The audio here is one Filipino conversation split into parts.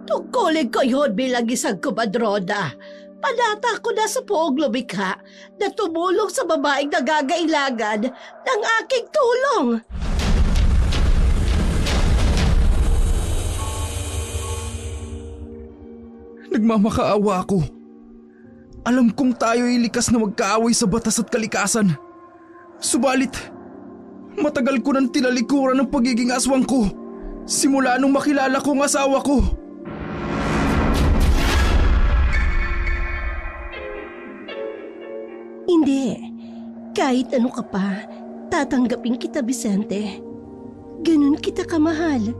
Tungkulin ko yun bilang isang kumadroda. Panata ko na sa poong lumikha na tumulong sa babaeng nagagailangan ng aking tulong. Nagmamakaawa ako. Alam kong tayo'y likas na magkaaway sa batas at kalikasan. Subalit, matagal ko nang tinalikuran ng pagiging aswang ko simula nung makilala ko ang asawa ko. Hindi. Kahit ano ka pa, tatanggapin kita, Vicente. Ganun kita kamahal.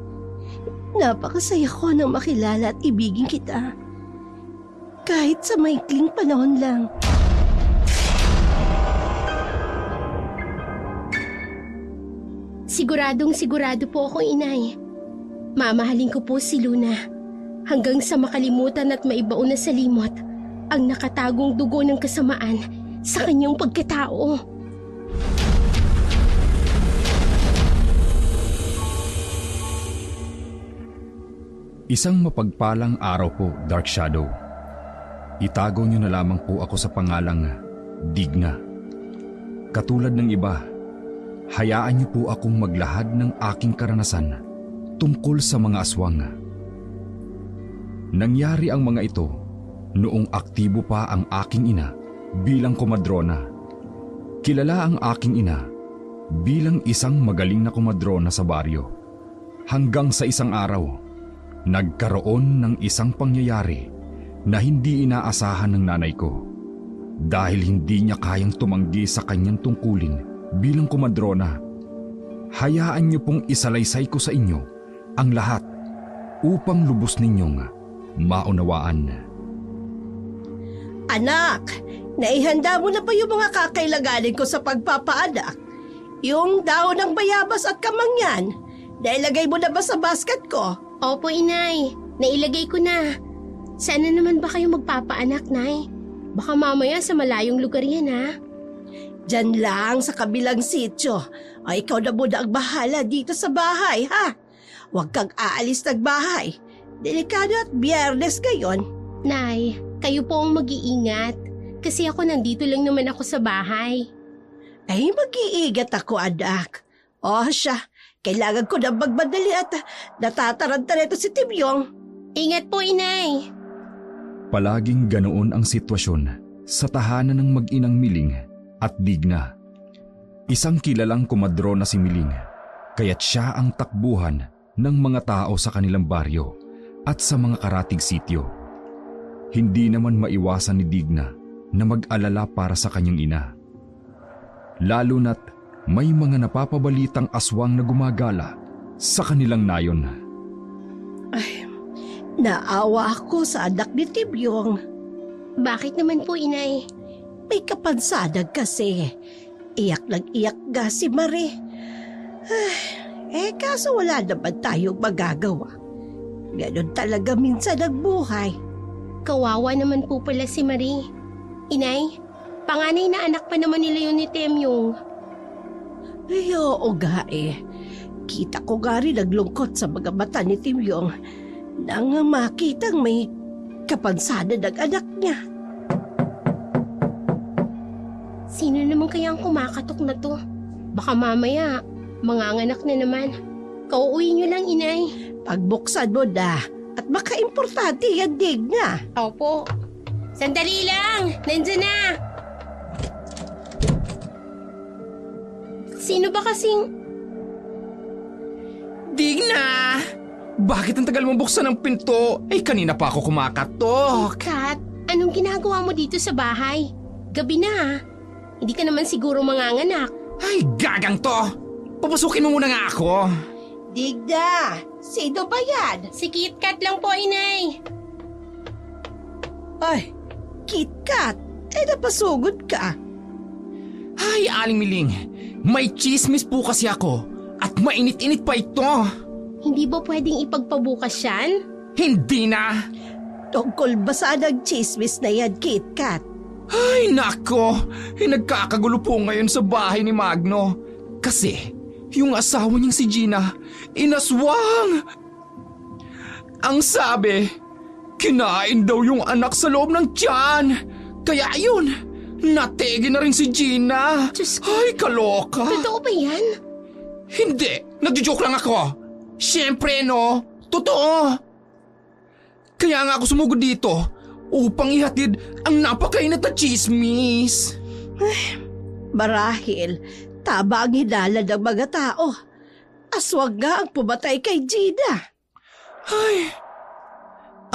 Napakasaya ko nang makilala at ibigin kita. Kahit sa maikling panahon lang. Sigurado po ako, Inay. Mamahalin ko po si Luna hanggang sa makalimutan at maibaon na sa limot ang nakatagong dugo ng kasamaan sa kanyang pagkatao. Isang mapagpalang araw po, Dark Shadow. Itago niyo na lamang po ako sa pangalang Digna. Katulad ng iba, hayaan niyo po akong maglahad ng aking karanasan tungkol sa mga aswang. Nangyari ang mga ito noong aktibo pa ang aking ina bilang komadrona. Kilala ang aking ina bilang isang magaling na komadrona sa baryo. Hanggang sa isang araw, nagkaroon ng isang pangyayari na hindi inaasahan ng nanay ko. Dahil hindi niya kayang tumanggi sa kanyang tungkulin bilang komadrona, hayaan niyo pong isalaysay ko sa inyo ang lahat upang lubos ninyong maunawaan. Anak, naihanda mo na ba yung mga kakailanganin ko sa pagpapaanak? Yung daon ng bayabas at kamangyan, nailagay mo na ba sa basket ko? Opo, Inay. Nailagay ko na. Sana naman ba kayo magpapaanak, Nay? Baka mamaya sa malayong lugar yan, ha? Diyan lang sa kabilang sityo. Ay, ikaw na muna ang bahala dito sa bahay, ha? Huwag kang aalis ng bahay. Delikado at biyernes ngayon. Nay, kayo po ang mag-iingat. Kasi ako nandito lang naman ako sa bahay. Ay, mag-iigat ako, anak. O siya, kailangan ko na magmadali at natataranta nito si Timyong. Ingat po, Inay. Palaging ganoon ang sitwasyon sa tahanan ng mag-inang Miling at Digna. Isang kilalang komadrona si Miling, kaya't siya ang takbuhan ng mga tao sa kanilang baryo at sa mga karatig sityo. Hindi naman maiwasan ni Digna na mag-alala para sa kanyang ina. Lalo na't may mga napapabalitang aswang na gumagala sa kanilang nayon. Ay, naawa ako sa anak ni Timyong. Bakit naman po, Inay? May kapansanan kasi. Iyak lang iyak nga si Marie. Kaso wala naman tayong magagawa. Ganon talaga minsan ang buhay. Kawawa naman po pala si Marie. Inay, panganay na anak pa naman nila yun ni Temyong. Ay, oo nga eh. Kita ko nga rin naglungkot sa mga mata ni Timyong nang makitang may kapansanan ng anak niya. Sino naman kaya ang kumakatok na to? Baka mamaya, manganganak na naman. Kauuwi niyo lang, Inay. Pagbuksan mo na at baka importante yan, Digna. Opo. Sandali lang! Nandiyan na! Sino ba kasing... Digna! Bakit ang tagal mo buksan ang pinto? Kanina pa ako kumakatok. Kat, anong ginagawa mo dito sa bahay? Gabi na. Hindi ka naman siguro manganganak. Ay, gagang to! Papasukin mo muna nga ako. Digna! Sino ba yan? Si KitKat lang po, Inay. Ay, KitKat! Napasugod ka. Ay, Aling Miling. May chismis po kasi ako at mainit-init pa ito. Hindi ba pwedeng ipagpabukas yan? Hindi na. Tungkol ba sa nag-chismis na yan, KitKat? Ay, nako. Nagkakagulo po ngayon sa bahay ni Magno. Kasi yung asawa niyang si Gina, inaswang! Ang sabi, kinain daw yung anak sa loob ng tiyan. Kaya ayun, nategi na rin si Gina. Diyos ko. Ay, kaloka. Totoo ba yan? Hindi, nagjo-joke lang ako. Siyempre no, totoo. Kaya nga ako sumugod dito upang ihatid ang napakainat na chismis. Marahil, tama ang hinala ng mga tao. Aswang nga ang pumatay kay Gina. Ay,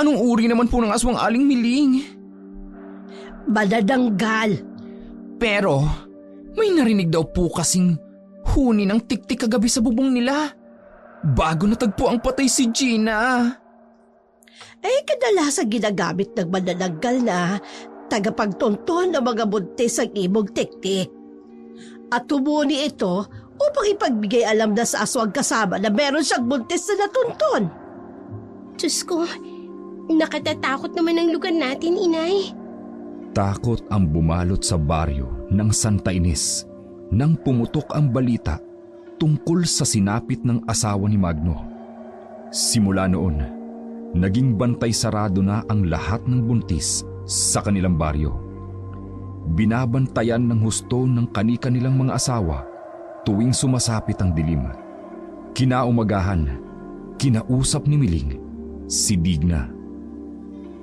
anong uri naman po ng aswang Aling Miling? Manananggal. Pero may narinig daw po kasing huni ng tiktik kagabi sa bubong nila. Bago natagpo ang patay si Gina. Kadalasan ginagamit ng manananggal na tagapagtunton ng mga buntis ang imong tiktik. At tumuni ito upang ipagbigay alam na sa aswang kasama na meron siyang buntis na natunton. Diyos ko, nakatatakot naman ang lugar natin, Inay. Takot ang bumalot sa baryo ng Santa Ines nang pumutok ang balita tungkol sa sinapit ng asawa ni Magno. Simula noon, naging bantay sarado na ang lahat ng buntis sa kanilang baryo. Binabantayan ng husto ng kani-kanilang mga asawa tuwing sumasapit ang dilim. Kinaumagahan, kinausap ni Miling si Digna.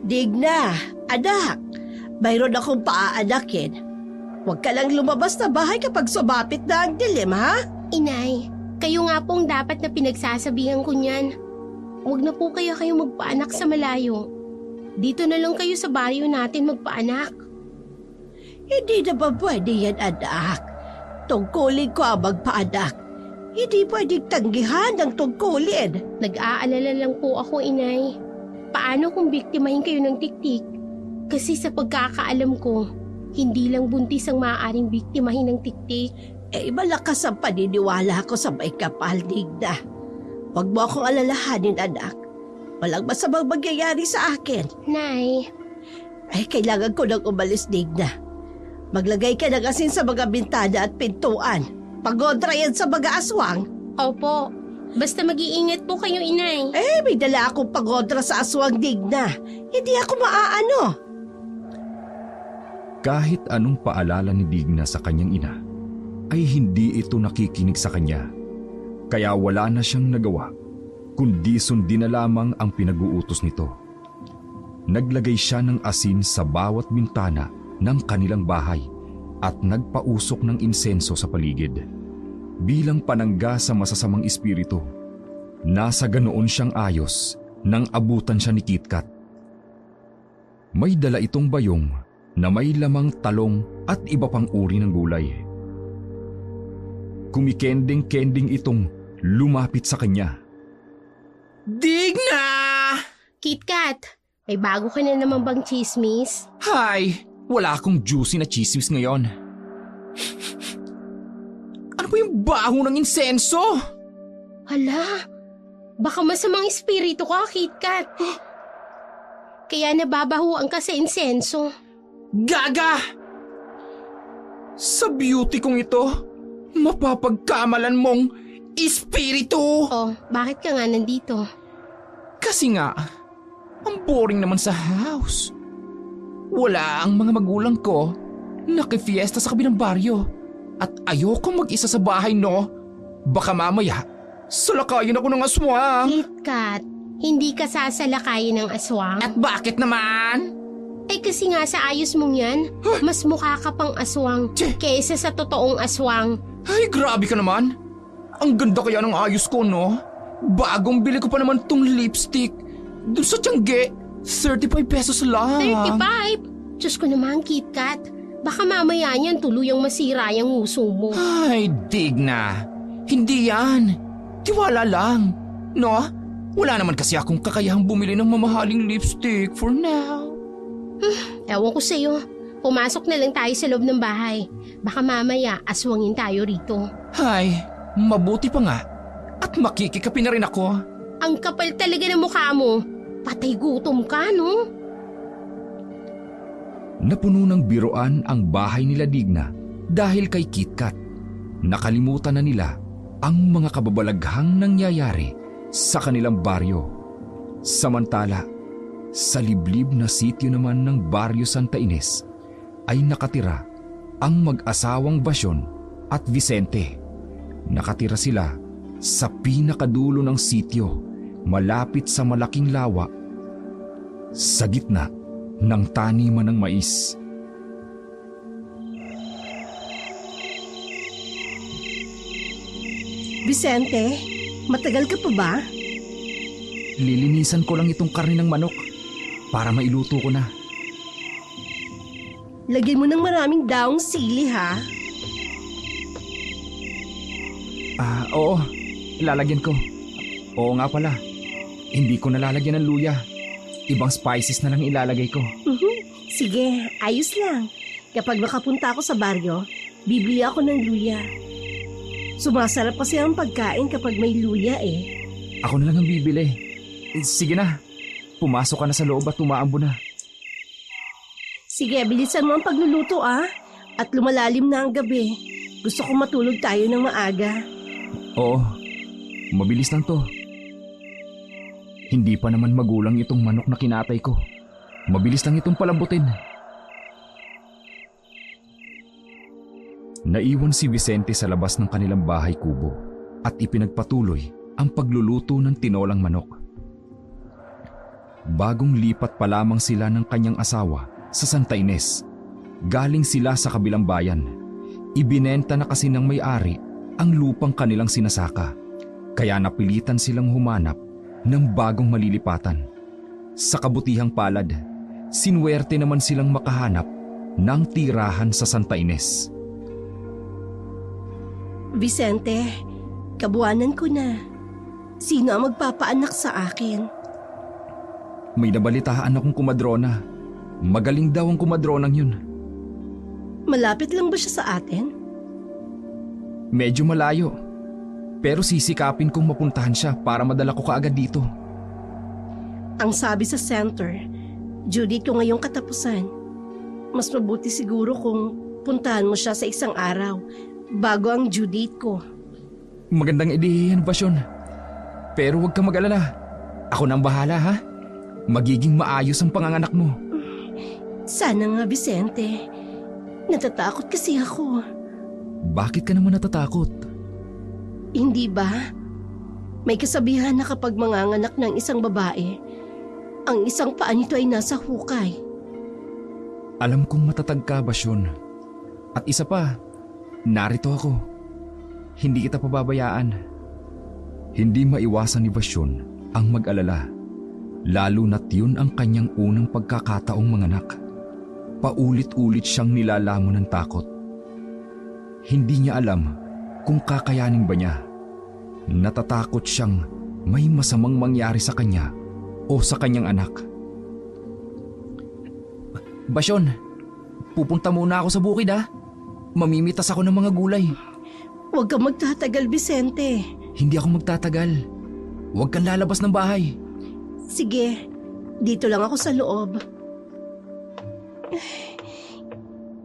Digna, anak, mayroon akong paaanakin. Huwag ka lang lumabas na bahay kapag sumapit na ang dilim, ha? Inay, kayo nga pong dapat na pinagsasabihan ko niyan. Huwag na po kayo magpaanak sa malayo. Dito na lang kayo sa baryo natin magpaanak. Hindi na ba pwede yan, anak? Tungkulin ko ang magpaanak. Hindi pwedeng tanggihan ng tungkulin. Nag-aalala lang po ako, Inay. Paano kung biktimahin kayo ng tiktik? Kasi sa pagkakaalam ko, hindi lang buntis ang maaaring biktimahin ng tiktik. Malakas ang paniniwala ko sa may kapal, Digna. Huwag mo akong alalahanin, anak. Walang masamang mangyayari sa akin. Nay. Kailangan ko nang umalis, Digna. Maglagay ka ng asin sa mga bintana at pintuan. Pagodra yan sa mga aswang. Opo. Basta mag-iingat po kayo, Inay. May dala akong pagodra sa aswang, Digna. Hindi ako maaano. Kahit anong paalala ni Digna sa kanyang ina, ay hindi ito nakikinig sa kanya. Kaya wala na siyang nagawa, kundi sundin na lamang ang pinag-uutos nito. Naglagay siya ng asin sa bawat bintana ng kanilang bahay at nagpausok ng insenso sa paligid. Bilang panangga sa masasamang espiritu, nasa ganoon siyang ayos nang abutan siya ni KitKat. May dala itong bayong na may lamang talong at iba pang uri ng gulay. Kumikending-kending itong lumapit sa kanya. Digna! KitKat, may bago ka na naman bang chismis? Hay, wala akong juicy na chismis ngayon. Ano ba yung baho ng insenso? Hala, baka masamang espiritu ka, KitKat. Kaya nababahuan ka sa insenso. Gaga! Sa beauty kong ito, mapapagkamalan mong espiritu! Oh, bakit ka nga nandito? Kasi nga, ang boring naman sa house. Wala ang mga magulang ko, nakifiesta sa kabilang baryo. At ayoko mag-isa sa bahay, no? Baka mamaya, salakayin ako ng aswang. KitKat, hindi ka sasalakayin ng aswang. At bakit naman? Kasi nga sa ayos mong yan, mas mukha ka pang aswang kaysa sa totoong aswang. Ay, grabe ka naman. Ang ganda kaya ng ayos ko, no? Bagong bili ko pa naman tong lipstick. Doon sa Tiangge, 35 pesos lang. 35? Diyos ko naman, KitKat. Baka mamaya niyan tuluyang masira yung uso mo. Ay, Digna. Hindi yan. Tiwala lang. No? Wala naman kasi akong kakayahang bumili ng mamahaling lipstick for now. Ewan ko sa'yo. Pumasok na lang tayo sa loob ng bahay. Baka mamaya aswangin tayo rito. Ay, mabuti pa nga. At makikikapi na rin ako. Ang kapal talaga ng mukha mo. Patay gutom ka, no? Napuno ng biruan ang bahay nila Digna dahil kay KitKat. Nakalimutan na nila ang mga kababalaghang nangyayari sa kanilang baryo. Samantala, sa liblib na sityo naman ng Baryo Santa Ines ay nakatira ang mag-asawang Basyon at Vicente. Nakatira sila sa pinakadulo ng sityo, malapit sa malaking lawa, sa gitna ng taniman ng mais. Vicente, matagal ka pa ba? Lilinisan ko lang itong karne ng manok para mailuto ko na. Lagyan mo ng maraming daong sili ha. Oo, lalagyan ko. Oo nga pala, hindi ko nalalagyan ng luya. Ibang spices na lang ilalagay ko. Sige, ayos lang. Kapag makapunta ako sa baryo, bibili ako ng luya. Sumasarap kasi ang pagkain kapag may luya eh. Ako na lang ang bibili. Sige na, pumasok ka na sa loob at tumaambo na. Sige, bilisan mo ang pagluluto ah. At lumalalim na ang gabi. Gusto ko matulog tayo ng maaga. Oo, mabilis lang to. Hindi pa naman magulang itong manok na kinatay ko. Mabilis lang itong palambutin. Naiwan si Vicente sa labas ng kanilang bahay kubo at ipinagpatuloy ang pagluluto ng tinolang manok. Bagong lipat pa lamang sila ng kanyang asawa sa Santa Ines. Galing sila sa kabilang bayan. Ibinenta na kasi ng may-ari ang lupang kanilang sinasaka. Kaya napilitan silang humanap ng bagong malilipatan. Sa kabutihang palad, sinwerte naman silang makahanap ng tirahan sa Santa Ines. Vicente, kabuanan ko na. Sino ang magpapaanak sa akin? May nabalitaan akong kumadrona. Magaling daw ang kumadronang yun. Malapit lang ba siya sa atin? Medyo malayo. Pero sisikapin kong mapuntahan siya para madala ko kaagad dito. Ang sabi sa center, Judith ko ngayong katapusan. Mas mabuti siguro kung puntahan mo siya sa isang araw bago ang Judith ko. Magandang ideya yan, Basyon. Pero huwag kang mag-alala. Ako nang bahala, ha? Magiging maayos ang panganganak mo. Sana nga, Vicente. Natatakot kasi ako. Bakit ka naman natatakot? Hindi ba? May kasabihan na kapag manganganak ng isang babae, ang isang paa nito ay nasa hukay. Alam kong matatag ka, Basyon. At isa pa, narito ako. Hindi kita pababayaan. Hindi maiwasan ni Basyon ang mag-alala. Lalo na't yun ang kanyang unang pagkakataong manganak. Paulit-ulit siyang nilalamon ng takot. Hindi niya alam kung kakayanin ba niya. Natatakot siyang may masamang mangyari sa kanya o sa kanyang anak. Basyon, pupunta muna ako sa bukid ha. Mamimitas ako ng mga gulay. Huwag kang magtatagal, Vicente. Hindi ako magtatagal. Huwag kang lalabas ng bahay. Sige, dito lang ako sa loob.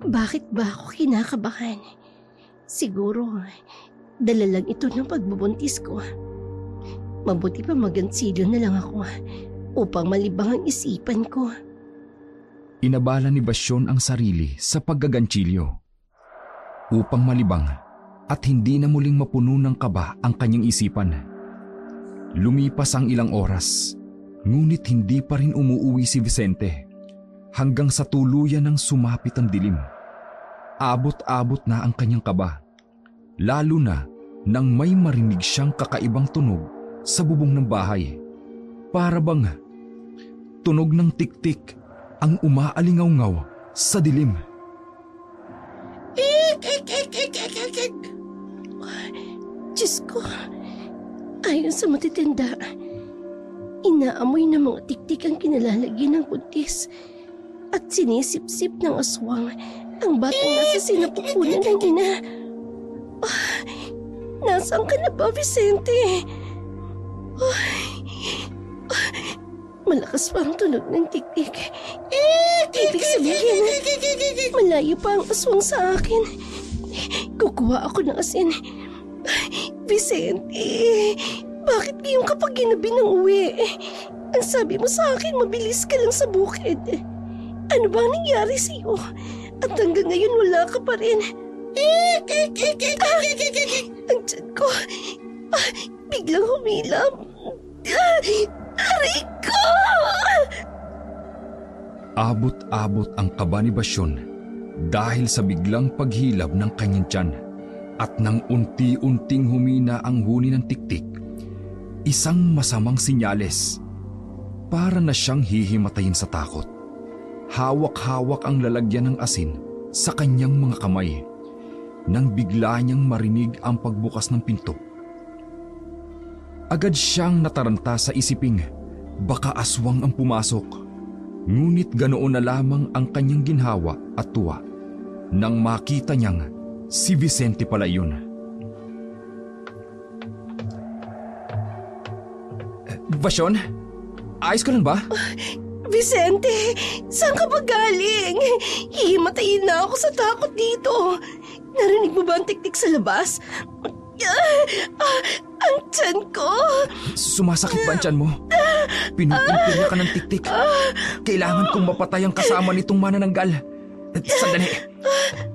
Bakit ba ako kinakabahan? Siguro, dala lang ito ng pagbubuntis ko. Mabuti pa magansilyo na lang ako upang malibang ang isipan ko. Inabala ni Basyon ang sarili sa paggaganchilyo. Upang malibang at hindi na muling mapuno ng kaba ang kanyang isipan. Lumipas ang ilang oras, ngunit hindi pa rin umuuwi si Vicente hanggang sa tuluyan ng sumapit ang dilim. Abot-abot na ang kanyang kaba, lalo na nang may marinig siyang kakaibang tunog sa bubong ng bahay. Para bang tunog ng tik-tik ang umaalingaw-ngaw sa dilim. Diyos ko, ayon sa matitinda, inaamoy ng mga tiktik ang kinalalagyan ng buntis at sinisip-sip ng aswang ang batang nasa sinapupunan ng ina. Nasaan ka na ba, Vicente? Malakas pa ang tunog ng tiktik. Ibig sabihin, malayo pa ang aswang sa akin. Kukuha ako ng asin. Vicente, bakit ngayon kapag ginabi ng uwi? Ang sabi mo sa akin, mabilis ka lang sa bukid. Ano ba ang nangyari sa'yo? At hanggang ngayon wala ka pa rin. Ang tiyan ko, biglang humilap. Aray ko! Abot-abot ang kaba ni Basyon dahil sa biglang paghilab ng kanyang tiyan at nang unti-unting humina ang huni ng tiktik, isang masamang sinyales. Para na siyang hihimatayin sa takot. Hawak-hawak ang lalagyan ng asin sa kanyang mga kamay nang bigla niyang marinig ang pagbukas ng pinto. Agad siyang nataranta sa isiping baka aswang ang pumasok. Ngunit ganoon na lamang ang kanyang ginhawa at tuwa nang makita niyang si Vicente pala yun. Basyon? Ayos ka lang ba? Vicente, saan ka ba galing? Hihimatayin na ako sa takot dito. Narinig mo ba ang tiktik sa labas? Ang tiyan ko! Sumasakit ba ang tiyan mo? Pinupuntirya ka ng tiktik. Kailangan kong mapatay ang kasama nitong manananggal. Sandali,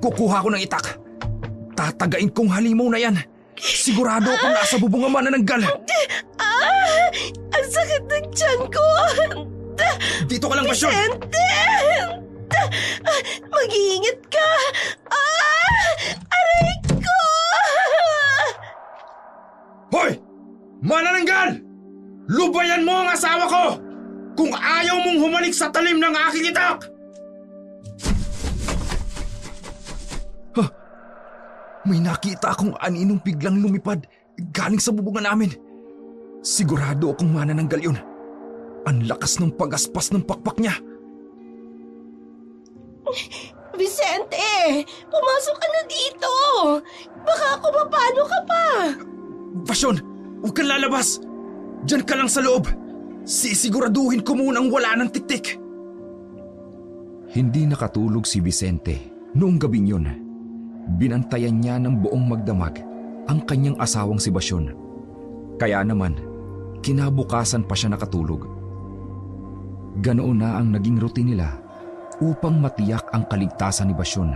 kukuha ko ng itak. Tatagain kong halimaw na yan. Sigurado akong nasa bubong ang manananggal. Ang sakit ng tiyan ko! Dito ka lang, Basyon! Vicente! Mag-iingat ka! Aray ko! Hoy! Manananggal! Lubayan mo ang asawa ko! Kung ayaw mong humalik sa talim ng aking itak! May nakita akong aninong biglang lumipad galing sa bubungan namin. Sigurado akong manananggal yun. Ang lakas ng pagaspas ng pakpak niya. Vicente! Pumasok ka na dito! Baka ako mapano ka pa! Basyon! Huwag kang lalabas! Diyan ka lang sa loob! Sisiguraduhin ko munang wala ng tiktik! Hindi nakatulog si Vicente noong gabing yun. Binantayan niya ng buong magdamag ang kanyang asawang si Basyon. Kaya naman, kinabukasan pa siya nakatulog. Ganoon na ang naging routine nila upang matiyak ang kaligtasan ni Basyon.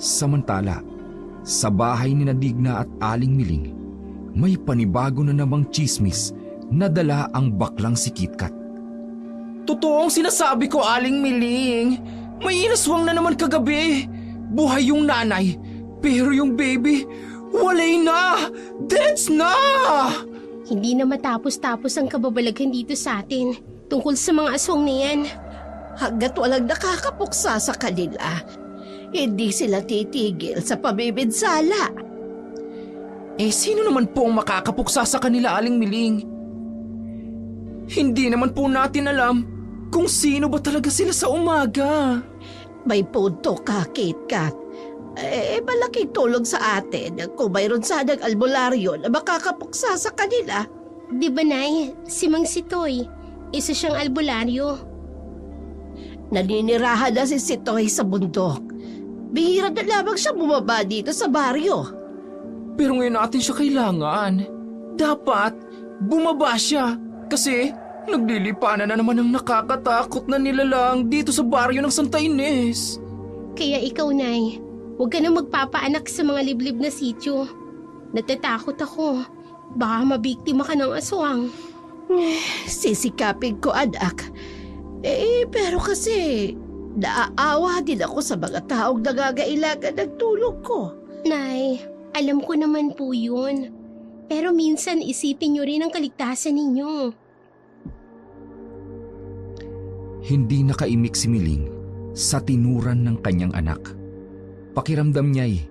Samantala, sa bahay ni Digna at Aling Miling, may panibago na namang tsismis na dala ang baklang si KitKat. Totoong sinasabi ko, Aling Miling. May inaswang na naman kagabi. Buhay yung nanay, pero yung baby, walay na! Deads na! Hindi na matapos-tapos ang kababalaghan dito sa atin tungkol sa mga aswang na yan. Hanggat walang nakakapuksa sa kanila, hindi sila titigil sa pabibinsala. Sino naman po ang makakapuksa sa kanila, Aling Miling? Hindi naman po natin alam kung sino ba talaga sila sa umaga. May punto ka, KitKat. Malaking tulong sa atin kung mayroon sanang albularyo na makakapuksa sa kanila. Di ba, Nay? Si Mang Sitoy, isa siyang albularyo. Naninirahan na si Sitoy sa bundok. Bihira na lamang siya bumaba dito sa baryo. Pero ngayon natin siya kailangan. Dapat bumaba siya kasi naglilipanan na naman ang nakakatakot na nilalang dito sa baryo ng Santa Ines. Kaya ikaw, Nay, huwag ka na magpapaanak sa mga liblib na sityo. Natatakot ako. Baka mabiktima ka ng aswang. Sisikapin ko, anak. Pero kasi naaawa din ako sa mga taong nangangailangan ng tulong ko. Nay, alam ko naman po yun. Pero minsan isipin niyo rin ang kaligtasan ninyo. Hindi nakaimik si Miling sa tinuran ng kanyang anak. Pakiramdam niya'y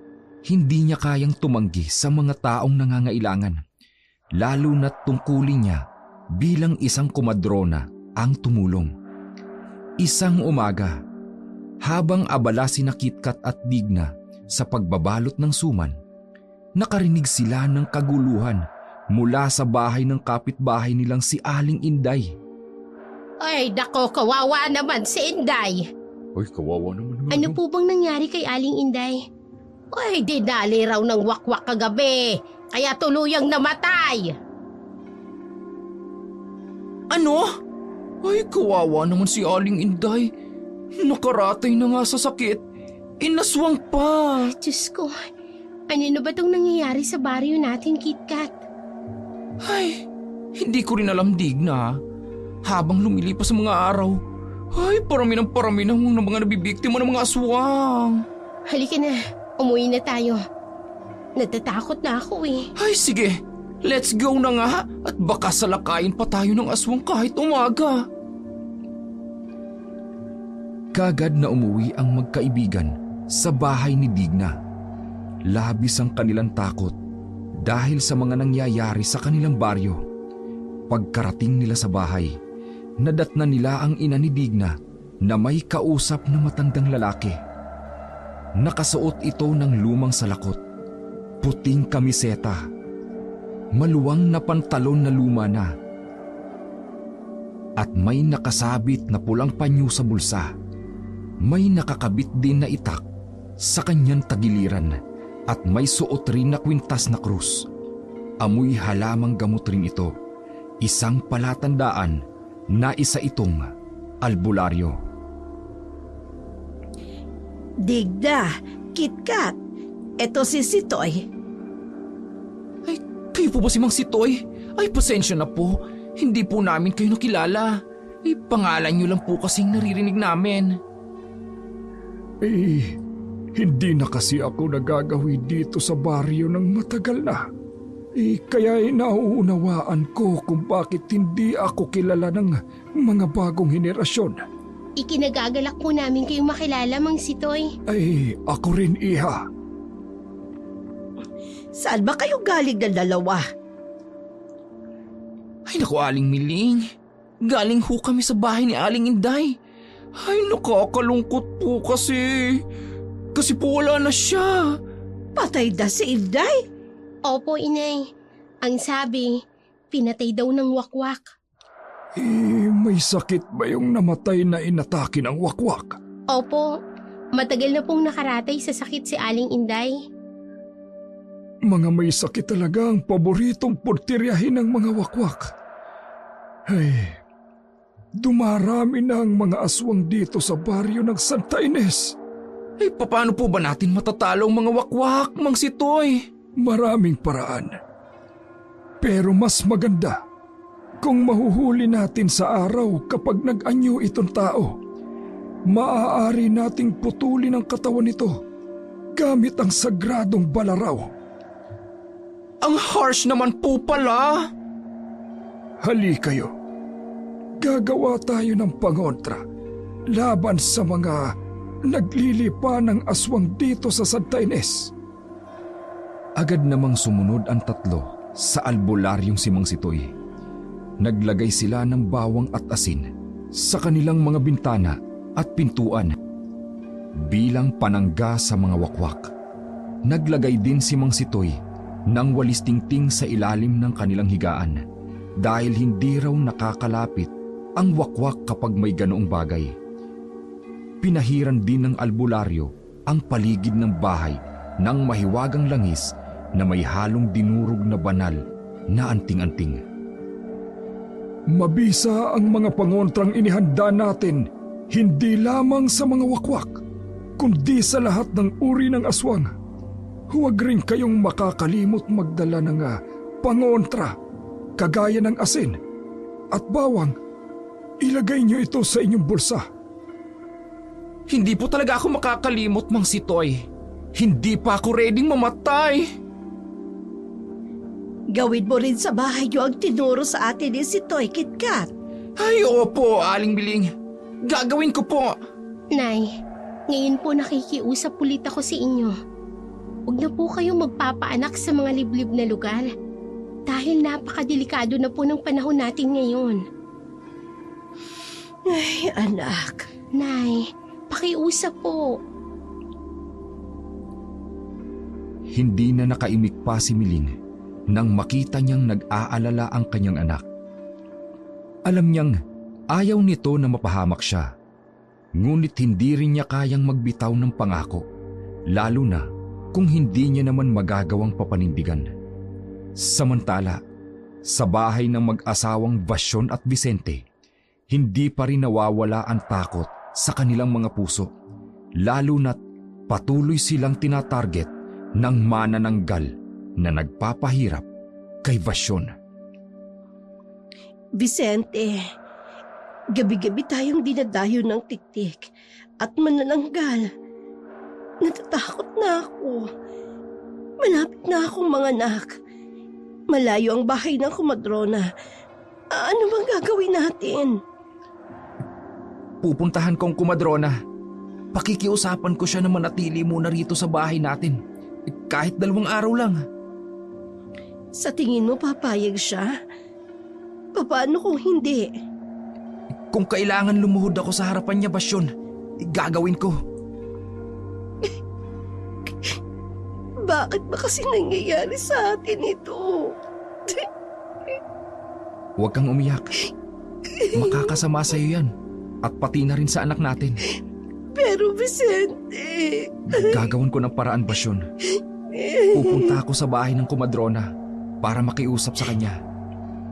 hindi niya kayang tumanggi sa mga taong nangangailangan, lalo na't tungkulin niya bilang isang komadrona ang tumulong. Isang umaga, habang abala sina KitKat at Digna sa pagbabalot ng suman, nakarinig sila ng kaguluhan mula sa bahay ng kapitbahay nilang si Aling Inday. Ay, dako, kawawa naman si Inday. Ay, kawawa naman. Ano po bang nangyari kay Aling Inday? Ay, dinali raw ng wakwak kagabi, kaya tuluyang namatay. Ano? Ay, kawawa naman si Aling Inday. Nakaratay na nga sa sakit. Inaswang pa. Diyos ko, ano na ba itong nangyayari sa baryo natin, KitKat? Ay, hindi ko rin alam, Digna. Habang lumilipas ang mga araw, ay, parami ng mga nabibiktima ng mga aswang. Halika na, umuwi na tayo. Natatakot na ako eh. Ay, sige. Let's go na nga at baka salakayin pa tayo ng aswang kahit umaga. Kagad na umuwi ang magkaibigan sa bahay ni Digna. Labis ang kanilang takot dahil sa mga nangyayari sa kanilang baryo. Pagkarating nila sa bahay, nadatna nila ang ina ni Digna na may kausap na matandang lalaki. Nakasuot ito ng lumang salakot, puting kamiseta, maluwang na pantalon na luma na, at may nakasabit na pulang panyo sa bulsa. May nakakabit din na itak sa kanyang tagiliran at may suot rin na kwintas na krus. Amoy halamang gamot rin ito, isang palatandaan na isa itong albularyo. Digna, KitKat, eto si Sitoy. Ay, kayo po ba si Mang Sitoy? Ay, pasensya na po. Hindi po namin kayo nakilala. Ay, pangalan niyo lang po kasing naririnig namin. Hindi na kasi ako nagagawi dito sa baryo ng matagal na. Kaya nauunawaan ko kung bakit hindi ako kilala ng mga bagong henerasyon. Ikinagagalak po namin kayong makilala, Mang Sitoy. Ako rin, iha. Saan ba kayo galing ng dalawa? Ay, naku, Aling Miling. Galing ho kami sa bahay ni Aling Inday. Ay, nakakalungkot po kasi. Kasi po wala na siya. Patay na si Inday? Opo, inay. Ang sabi, pinatay daw ng wakwak. May sakit ba yung namatay na inatake ng wakwak? Opo, matagal na pong nakaratay sa sakit si Aling Inday. Mga may sakit talaga ang paboritong portiryahin ng mga wakwak. Dumarami na ang mga aswang dito sa baryo ng Santa Ines. Ay, paano po ba natin matatalo ang mga wakwak, Mang Sitoy? Maraming paraan. Pero mas maganda kung mahuhuli natin sa araw kapag nag-anyo itong tao. Maaari nating putulin ang katawan nito gamit ang sagradong balaraw. Ang harsh naman po pala. Hali kayo. Gagawa tayo ng pangontra laban sa mga naglilipa ng aswang dito sa Santa Ines. Agad namang sumunod ang tatlo sa albularyong si Mang Sitoy. Naglagay sila ng bawang at asin sa kanilang mga bintana at pintuan bilang panangga sa mga wakwak. Naglagay din si Mang Sitoy ng walis tingting sa ilalim ng kanilang higaan dahil hindi raw nakakalapit ang wakwak kapag may ganoong bagay. Pinahiran din ng albularyo ang paligid ng bahay ng mahiwagang langis na may halong dinurog na banal na anting-anting. Mabisa ang mga pangontrang inihanda natin, hindi lamang sa mga wakwak, kundi sa lahat ng uri ng aswang. Huwag rin kayong makakalimot magdala ng pangontra, kagaya ng asin at bawang. Ilagay niyo ito sa inyong bulsa. Hindi po talaga ako makakalimot, Mang Sitoy. Hindi pa ako readyng mamatay. Gawin mo rin sa bahay niyo ang tinuro sa atin ni Sitoy, KitKat. Ay, opo, Aling Biling. Gagawin ko po. Nay, ngayon po nakikiusap ulit ako sa inyo. Huwag na po kayong magpapaanak sa mga liblib na lugar dahil napakadelikado na po ng panahon natin ngayon. Ay, anak. Nay, pakiusap po. Hindi na nakaimik pa si Miling nang makita niyang nag-aalala ang kanyang anak. Alam niyang ayaw nito na mapahamak siya, ngunit hindi rin niya kayang magbitaw ng pangako, lalo na kung hindi niya naman magagawang papanindigan. Samantala, sa bahay ng mag-asawang Vasyon at Vicente, hindi pa rin nawawala ang takot sa kanilang mga puso, lalo na't patuloy silang tinatarget ng manananggal na nagpapahirap kay Vasyon. Vicente, gabi-gabi tayong dinadayo ng tiktik at manananggal. Natatakot na ako. Malapit na akong manganak. Malayo ang bahay ng kumadrona. Ano bang gagawin natin? Pupuntahan kong kumadrona. Pakikiusapan ko siya na manatili muna rito sa bahay natin. Kahit 2 araw lang. Sa tingin mo papayag siya? Paano kung hindi? Kung kailangan lumuhod ako sa harapan niya, Vasyon, gagawin ko. Bakit ba kasi nangyayari sa atin ito? Huwag kang umiyak. Makakasama sa'yo yan at pati na rin sa anak natin. Pero Vicente... Gagawin ko ng paraan, Vasyon. Pupunta ako sa bahay ng kumadrona para makiusap sa kanya.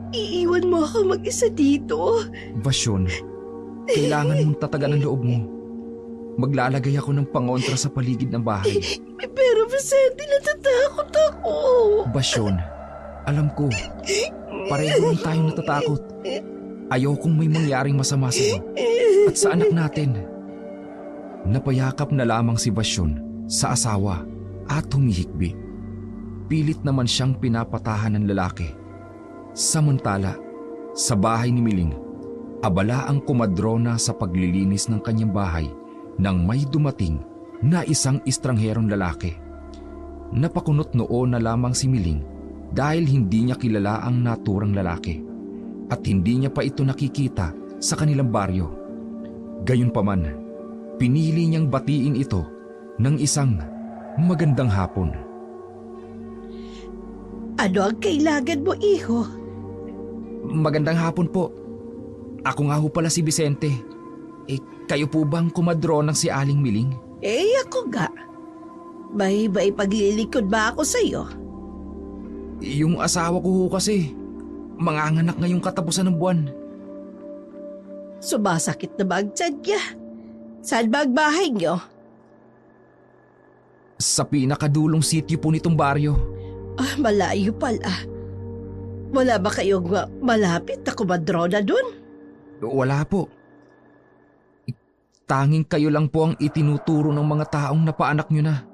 Iiwan mo ako mag-isa dito? Vasyon, kailangan mong tatagan ang loob mo. Maglalagay ako ng pangontra sa paligid ng bahay. Pero Vicente, natatakot ako. Vasyon, alam ko, pareho lang tayong natatakot. Ayokong may mangyaring masama sa'yo at sa anak natin. Napayakap na lamang si Vasyon sa asawa at humihikbi. Pilit naman siyang pinapatahan ng lalaki. Samantala, sa bahay ni Miling, abala ang kumadrona sa paglilinis ng kanyang bahay nang may dumating na isang estrangherong lalaki. Napakunot noon na lamang si Miling dahil hindi niya kilala ang naturang lalaki at hindi niya pa ito nakikita sa kanilang baryo. Gayunpaman, pinili niyang batiin ito ng isang magandang hapon. Ano ang kailangan mo, iho? Magandang hapon po. Ako nga ho pala si Vicente. Kayo po bang kumadronang si Aling Miling? Ako nga. May paglilikod ba ako sa'yo? Yung asawa ko ho kasi, manganganak ngayong katapusan ng buwan. Sumasakit na ba ang tiyan niya? Saan ba ang bahay niyo? Sa pinakadulong sityo po nitong baryo. Malayo pala. Wala ba kayong malapit na kumadrona dun? Wala po. Tanging kayo lang po ang itinuturo ng mga taong napaanak nyo na.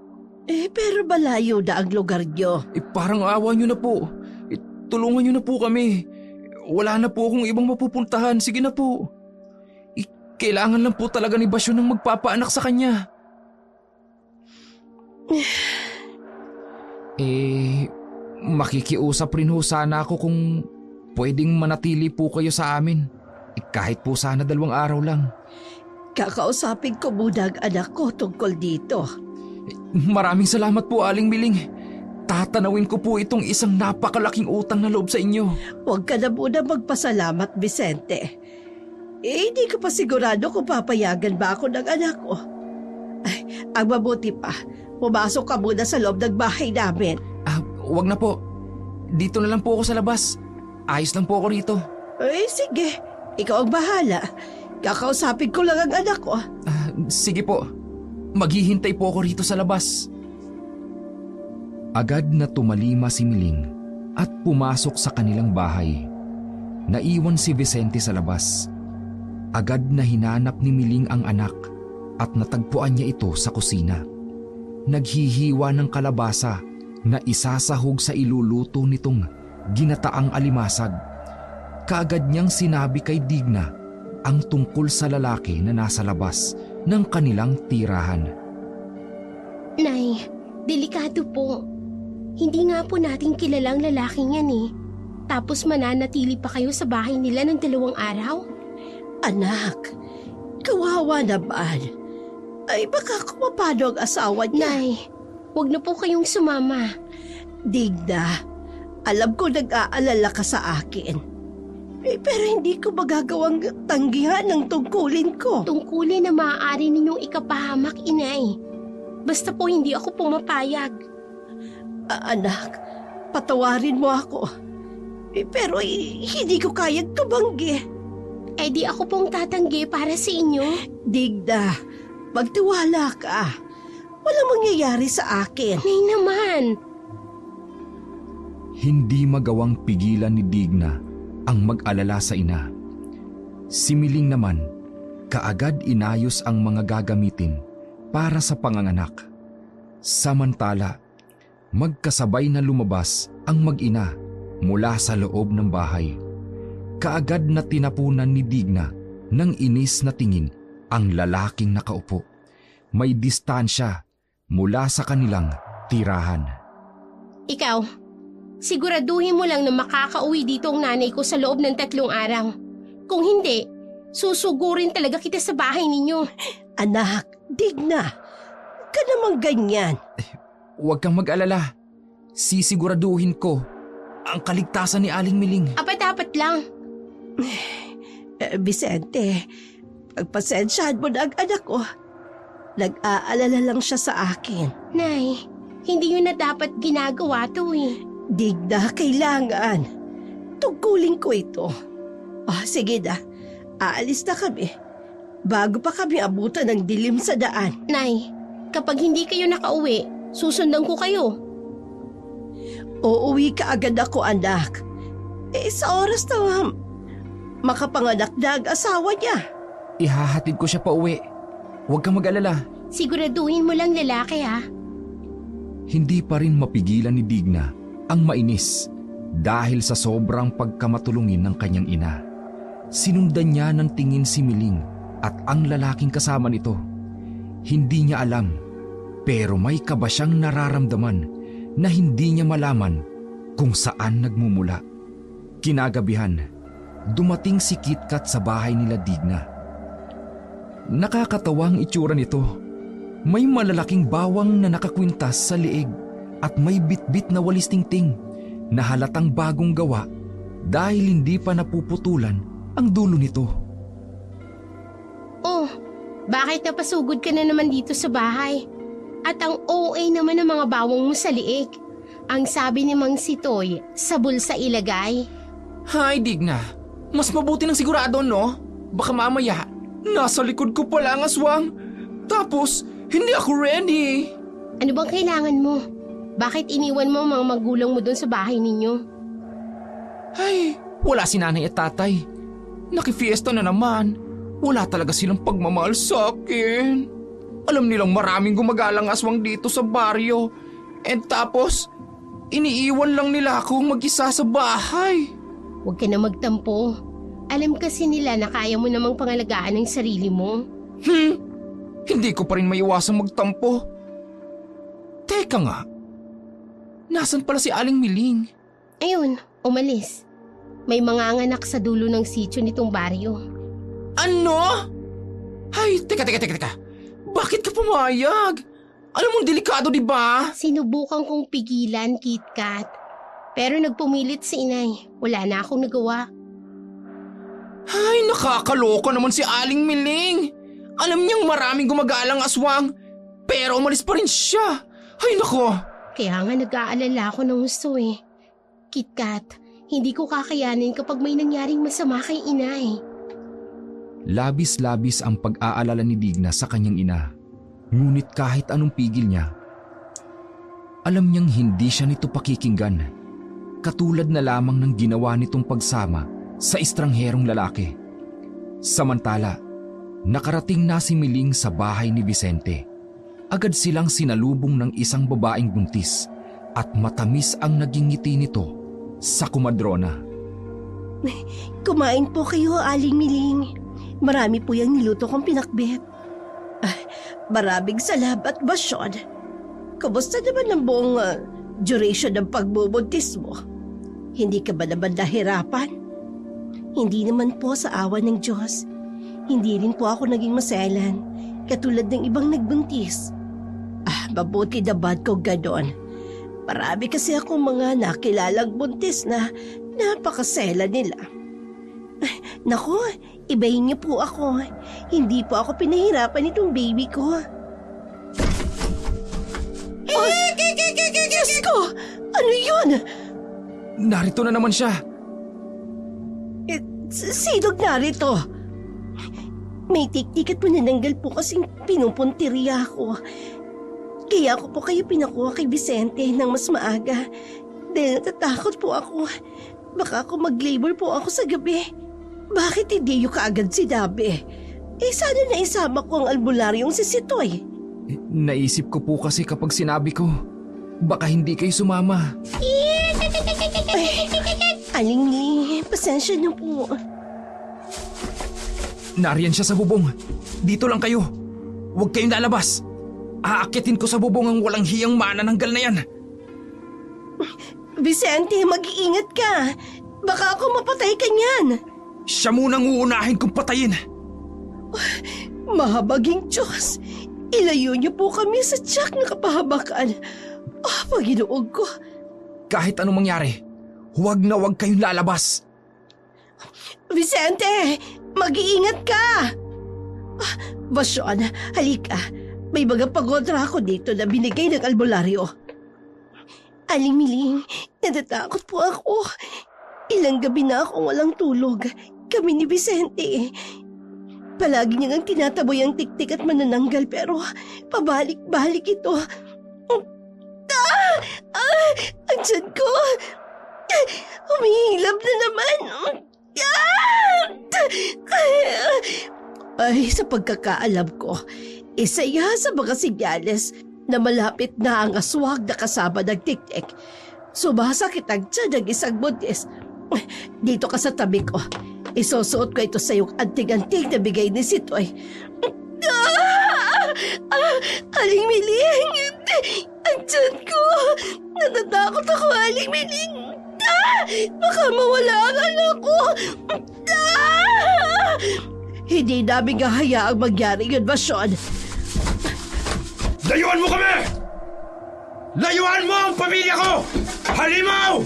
Pero malayo na ang lugar niyo. Parang awa nyo na po. Tulungan nyo na po kami. Wala na po akong ibang mapupuntahan. Sige na po. Kailangan lang po talaga ni Vasyon ng magpapaanak sa kanya. Makikiusap rin ho sana ako kung pwedeng manatili po kayo sa amin. Kahit po sana 2 araw lang. Kakausapin ko muna ang anak ko tungkol dito. Maraming salamat po, Aling Miling. Tatanawin ko po itong isang napakalaking utang na loob sa inyo. Huwag ka na muna magpasalamat, Vicente. Hindi ko pa sigurado kung papayagan ba ako ng anak ko. Ang mabuti pa, pumasok ka muna sa loob ng bahay namin. Huwag na po. Dito na lang po ako sa labas. Ayos lang po ako rito. Sige. Ikaw ang bahala. Kakausapin ko lang ang anak ko. Sige po. Maghihintay po ako rito sa labas. Agad na tumalima si Miling at pumasok sa kanilang bahay. Naiwan si Vicente sa labas. Agad na hinanap ni Miling ang anak at natagpuan niya ito sa kusina. Naghihiwa ng kalabasa na isasahog sa iluluto nitong ginataang alimasag. Kaagad niyang sinabi kay Digna ang tungkol sa lalaki na nasa labas ng kanilang tirahan. Nay, delikado po. Hindi nga po natin kilalang lalaking yan eh. Tapos mananatili pa kayo sa bahay nila ng 2 araw? Anak, kawawa naman. Baka kumapano ang asawa niya. Nay, wag na po kayong sumama. Digna, alam ko nag-aalala ka sa akin. Pero hindi ko magagawang tanggihan ang tungkulin ko. Tungkulin na maaari ninyong ikapahamak, inay. Basta po hindi ako pumapayag. Anak, patawarin mo ako. Pero hindi ko kayang tumanggi. Eh di ako pong tatanggi para sa inyo. Digna, magtiwala ka. Walang mangyayari sa akin. Nay naman. Hindi magawang pigilan ni Digna ang mag-alala sa ina. Si Miling naman, kaagad inayos ang mga gagamitin para sa panganganak. Samantala, magkasabay na lumabas ang mag-ina mula sa loob ng bahay. Kaagad na tinapunan ni Digna ng inis na tingin ang lalaking nakaupo. May distansya mula sa kanilang tirahan. Ikaw, siguraduhin mo lang na makakauwi dito ang nanay ko sa loob ng 3 araw. Kung hindi, susugurin talaga kita sa bahay ninyo. Anak, Digna, huwag ka namang ganyan. Huwag kang mag-alala. Sisiguraduhin ko ang kaligtasan ni Aling Miling. Apat-apat lang. Vicente, pagpasensyahan mo na ang anak ko. Nag-aalala lang siya sa akin. Nay, hindi yun na dapat ginagawa to eh. Digna, kailangan. Tungkulin ko ito. Sige na, aalis na kami. Bago pa kami abutan ng dilim sa daan. Nay, kapag hindi kayo nakauwi, susundan ko kayo. Uuwi ka agad ako, anak. Sa oras na makapanganak na ang asawa niya. Ihahatid ko siya pa uwi. Huwag kang mag-alala. Siguraduhin mo lang lalaki ha. Hindi pa rin mapigilan ni Digna ang mainis dahil sa sobrang pagkamatulungin ng kanyang ina. Sinundan niya ng tingin si Miling at ang lalaking kasama nito. Hindi niya alam, pero may kaba siyang nararamdaman na hindi niya malaman kung saan nagmumula. Kinagabihan, dumating si KitKat sa bahay nila Digna. Nakakatawang itsura nito. May malalaking bawang na nakakwintas sa liig at may bitbit na walis tingting na halatang bagong gawa dahil hindi pa napuputulan ang dulo nito. Oh, bakit napasugod ka na naman dito sa bahay? At ang OA naman ng mga bawang mo sa liig. Ang sabi ni Mang Sitoy, sa bulsa ilagay. Hay, Digna. Mas mabuti ng sigurado, no? Baka mamaya, nasa likod ko pala ang aswang. Tapos, hindi ako ready. Ano bang kailangan mo? Bakit iniwan mo ang mga magulang mo doon sa bahay ninyo? Ay, wala si nanay at tatay. Nakifiesta na naman. Wala talaga silang pagmamahal sa akin. Alam nilang maraming gumagalang aswang dito sa baryo. And tapos, iniiwan lang nila akong mag-isa sa bahay. Huwag ka na magtampo. Alam kasi nila na kaya mo namang pangalagaan ang sarili mo. Hindi ko pa rin maiwasang magtampo. Teka nga. Nasaan pala si Aling Miling? Ayun, umalis. May mga anak sa dulo ng sityo nitong baryo. Ano? Ay, teka. Bakit ka pumayag? Alam mo, delikado, di ba? Sinubukan kong pigilan, KitKat. Pero nagpumilit si inay. Wala na akong nagawa. Ay, nakakaloka naman si Aling Miling. Alam niyang maraming gumagalang aswang, pero umalis pa rin siya. Ay, nako. Kaya nga nag-aalala ako ng gusto eh. KitKat, hindi ko kakayanin kapag may nangyaring masama kay inay. Labis-labis ang pag-aalala ni Digna sa kanyang ina. Ngunit kahit anong pigil niya, alam niyang hindi siya nito pakikinggan. Katulad na lamang ng ginawa nitong pagsama sa estrangherong lalaki. Samantala, nakarating na si Miling sa bahay ni Vicente. Agad silang sinalubong ng isang babaeng buntis at matamis ang naging ngiti nito sa kumadrona. Kumain po kayo, Aling Miling. Marami po yung niluto kong pinakbet. Maraming salamat, Basyon. Kumusta naman ang buong duration ng pagbubuntis mo? Hindi ka ba naman nahirapan? Hindi naman po sa awa ng Diyos. Hindi rin po ako naging maselan, katulad ng ibang nagbuntis. Mabuti naman kung ganon. Marami kasi akong mga nakilalang buntis na napakasela nila. Naku, ibahin niyo po ako. Hindi po ako pinahirapan itong baby ko. Oh, Diyos ko! Ano yun? Narito na naman siya. Sinong narito? May tiktik at manananggal po kasing pinupuntirya ako. Kaya ako po kayo pinakuha kay Vicente ng mas maaga. Dahil natatakot po ako. Baka ako mag-labor po ako sa gabi. Bakit hindi yung kaagad sinabi? Sana naisama ko ang albularyong si Sitoy. Naisip ko po kasi kapag sinabi ko, baka hindi kayo sumama. Aling Ling, pasensya niyo po. Nariyan siya sa bubong. Dito lang kayo. Huwag kayong lalabas. Aakyatin ko sa bubong ang walang hiyang manananggal na yan. Vicente, mag-iingat ka. Baka ako mapatay ka niyan. Siya munang uunahin kong patayin. Mahabaging Diyos, ilayo niyo po kami sa tiyak na kapahabakan. Panginoon ko. Kahit anong mangyari, huwag na huwag kayong lalabas. Vicente, mag-iingat ka. Basyon, halika. May mga pagotra ako dito na binigay ng albularyo. Aling Miling, natatakot po ako. Ilang gabi na akong walang tulog. Kami ni Vicente. Palagi niyang tinataboy ang tiktik at manananggal pero pabalik-balik ito. Ang tiyan ko! Humihilab na naman! Ay, sa pagkakaalam ko, isa yan sa mga sinyales na malapit na ang aswang na kasama ng tiktik. Sumasakit ang tiyan ng isang buntis. Dito ka sa tabi ko. Isusuot ko ito sa iyong anting-anting na bigay ni Sitoy. Aling Miling! Ang tiyan ko! Natatakot ako, Aling Miling! Baka mawala ang anak ko! Hindi namin hahayaang mangyari yun, Basyon. Layuan mo kami! Layuan mo ang pamilya ko! Halimaw!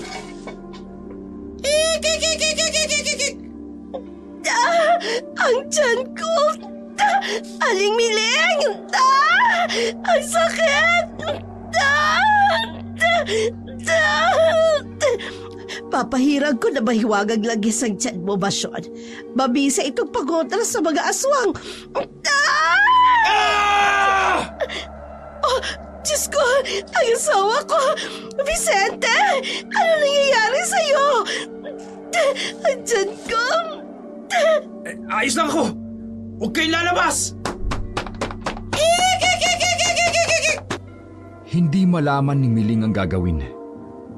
Ang tiyan ko! Aling Miling! Ang sakit! Papahirag ko na mahiwagang lagis ang tiyan mo, Basyon. Mabisa itong pagontra sa mga aswang. Diyos ko! Ang asawa ko! Vicente! Ano nangyayari sa'yo? Ang tiyan ko! Ayos lang ako! Huwag kayong lalabas! Hindi malaman ni Miling ang gagawin.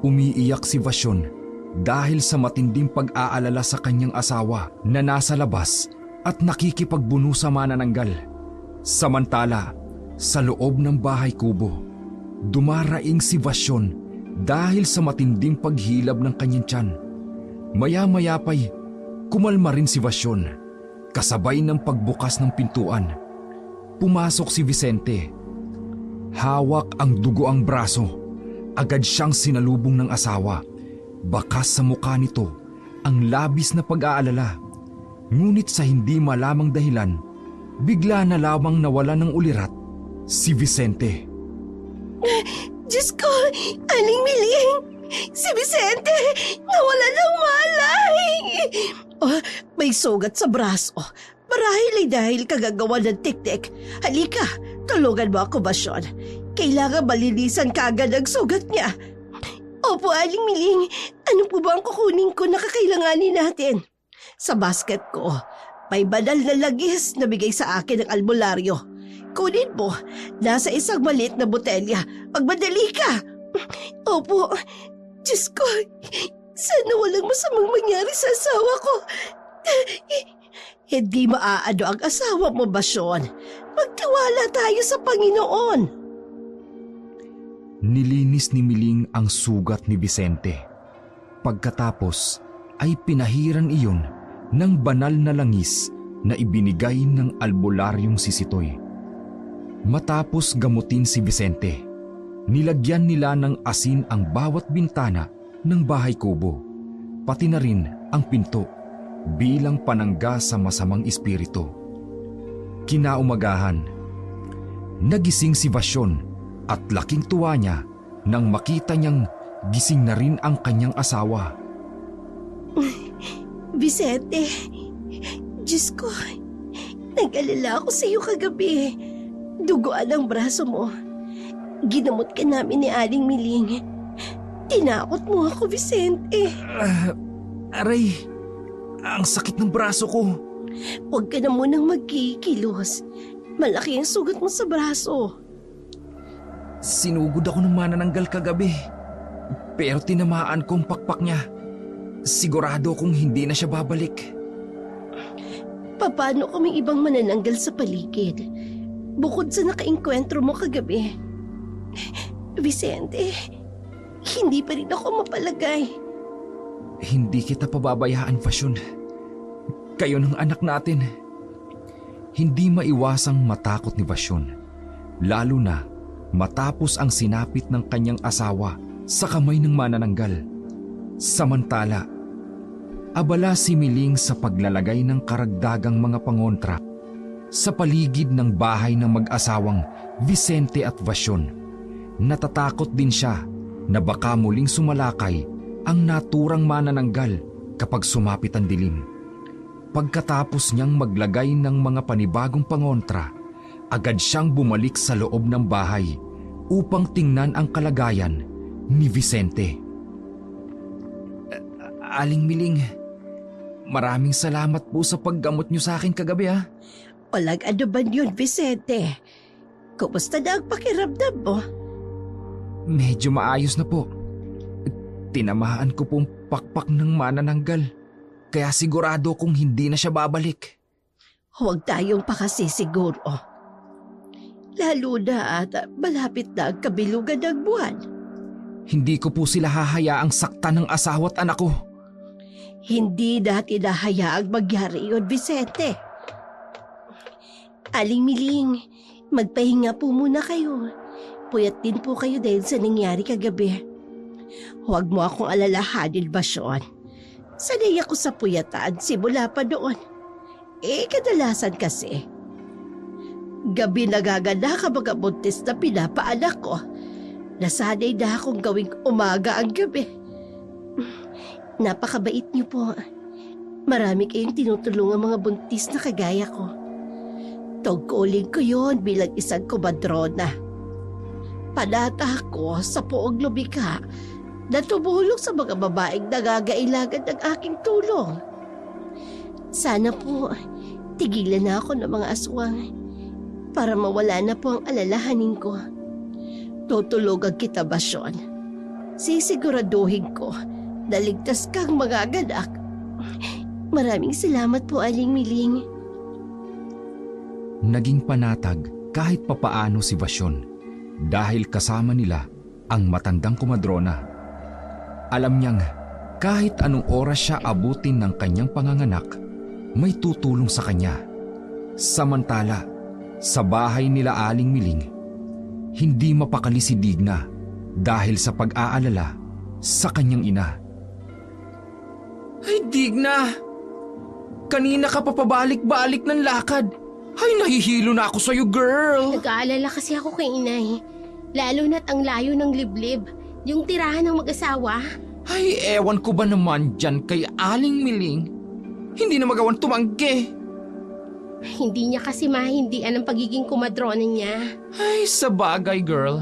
Umiiyak si Vasyon dahil sa matinding pag-aalala sa kanyang asawa na nasa labas at nakikipagbuno sa manananggal. Samantala, sa loob ng bahay kubo, dumaraing si Vasyon dahil sa matinding paghilab ng kanyang tiyan. Maya-maya pa'y kumalma rin si Vasyon kasabay ng pagbukas ng pintuan. Pumasok si Vicente. Hawak ang dugo ang braso. Agad siyang sinalubong ng asawa. Bakas sa mukha nito ang labis na pag-aalala. Ngunit sa hindi malamang dahilan, bigla na lamang nawala ng ulirat si Vicente. Diyos ko! Aling Miling! Si Vicente! Nawala ng malay! May sugat sa braso. Marahil ay dahil kagagawa ng tiktik. Halika, tulungan mo ako, Basyon. Kailangan malinisan kaagad ang sugat niya. Opo, Aling Miling. Ano po ba ang kukunin ko na kakailanganin natin? Sa basket ko, may banal na lagis na bigay sa akin ng albularyo. Kunin mo, nasa isang maliit na botelya. Magmadali ka! Opo, Diyos ko, sana walang masamang mangyari sa asawa ko. Hindi maaano ang asawa mo, Basyon. Magtiwala tayo sa Panginoon. Nilinis ni Miling ang sugat ni Vicente. Pagkatapos ay pinahiran iyon ng banal na langis na ibinigay ng albularyong si Sitoy. Matapos gamutin si Vicente, nilagyan nila ng asin ang bawat bintana ng bahay kubo, pati na rin ang pinto bilang panangga sa masamang espiritu. Kinaumagahan, nagising si Vasyon At laking tuwa niya nang makita niyang gising na rin ang kanyang asawa. Vicente, Diyos ko, nag-alala ako sa iyo kagabi. Duguan ang braso mo. Ginamot ka namin ni Aling Miling. Tinakot mo ako, Vicente. Aray, ang sakit ng braso ko. Huwag ka na munang magkikilos. Malaki ang sugat mo sa braso. Sinugod ako ng manananggal kagabi. Pero tinamaan ko ang pakpak niya. Sigurado kong hindi na siya babalik. Paano kung may ibang manananggal sa paligid? Bukod sa nakaengkwentro mo kagabi. Vicente, hindi pa rin ako mapalagay. Hindi kita pababayaan, Fasyon. Kayo ng anak natin. Hindi maiwasang matakot ni Fasyon. Lalo na matapos ang sinapit ng kanyang asawa sa kamay ng manananggal. Samantala, abala si Miling sa paglalagay ng karagdagang mga pangontra sa paligid ng bahay ng mag-asawang Vicente at Fasyon. Natatakot din siya na baka muling sumalakay ang naturang manananggal kapag sumapit ang dilim. Pagkatapos niyang maglagay ng mga panibagong pangontra, agad siyang bumalik sa loob ng bahay upang tingnan ang kalagayan ni Vicente. Aling Miling, maraming salamat po sa paggamot niyo sa akin kagabi ha. Walang ano ba yun, Vicente? Kumusta na ang pakiramdam mo? Medyo maayos na po. Tinamaan ko pong pakpak ng manananggal. Kaya sigurado kong hindi na siya babalik. Huwag tayong pakasisiguro. Lalo na at malapit na ang kabilugan ng buwan. Hindi ko po sila hahayaang saktan ng asawa at anak ko. Hindi natin hahayaang magyari yun, Vicente. Aling Miling, magpahinga po muna kayo. Puyat din po kayo dahil sa nangyari kagabi. Huwag mo akong alalahanin, Basyon. Sanay ako sa puyatan simula pa doon. Kadalasan kasi. Gabi nagaganda kapag buntis na pinapaanak ko. Nasanay na akong gawing umaga ang gabi. Napakabait niyo po. Marami kayong tinutulungan mga buntis na kagaya ko. Tungkulin ko yon bilang isang kumadrona. Panata ko sa poong lumikha na tumulong sa mga babaeng nagagailangan ng aking tulong. Sana po, tigilan na ako ng mga aswang para mawala na po ang alalahanin ko. Tutulugan kita, Basyon. Sisiguraduhin ko na ligtas kang mga ganak. Maraming salamat po, Aling Miling. Naging panatag kahit papaano si Basyon dahil kasama nila ang matandang kumadrona. Alam niyang kahit anong oras siya abutin ng kanyang panganganak, may tutulong sa kanya. Samantala, sa bahay nila Aling Miling, hindi mapakali si Digna dahil sa pag-aalala sa kanyang ina. Ay, Digna! Kanina ka pa pabalik-balik ng lakad. Ay, nahihilo na ako sa'yo, girl! Nag-aalala kasi ako kay inay. Lalo na't ang layo ng liblib. Yung tirahan ng mag-asawa. Ay, ewan ko ba naman dyan kay Aling Miling? Hindi na magawan tumanggi. Hindi niya kasi mahindian ang pagiging kumadrona niya. Ay, sabagay, girl.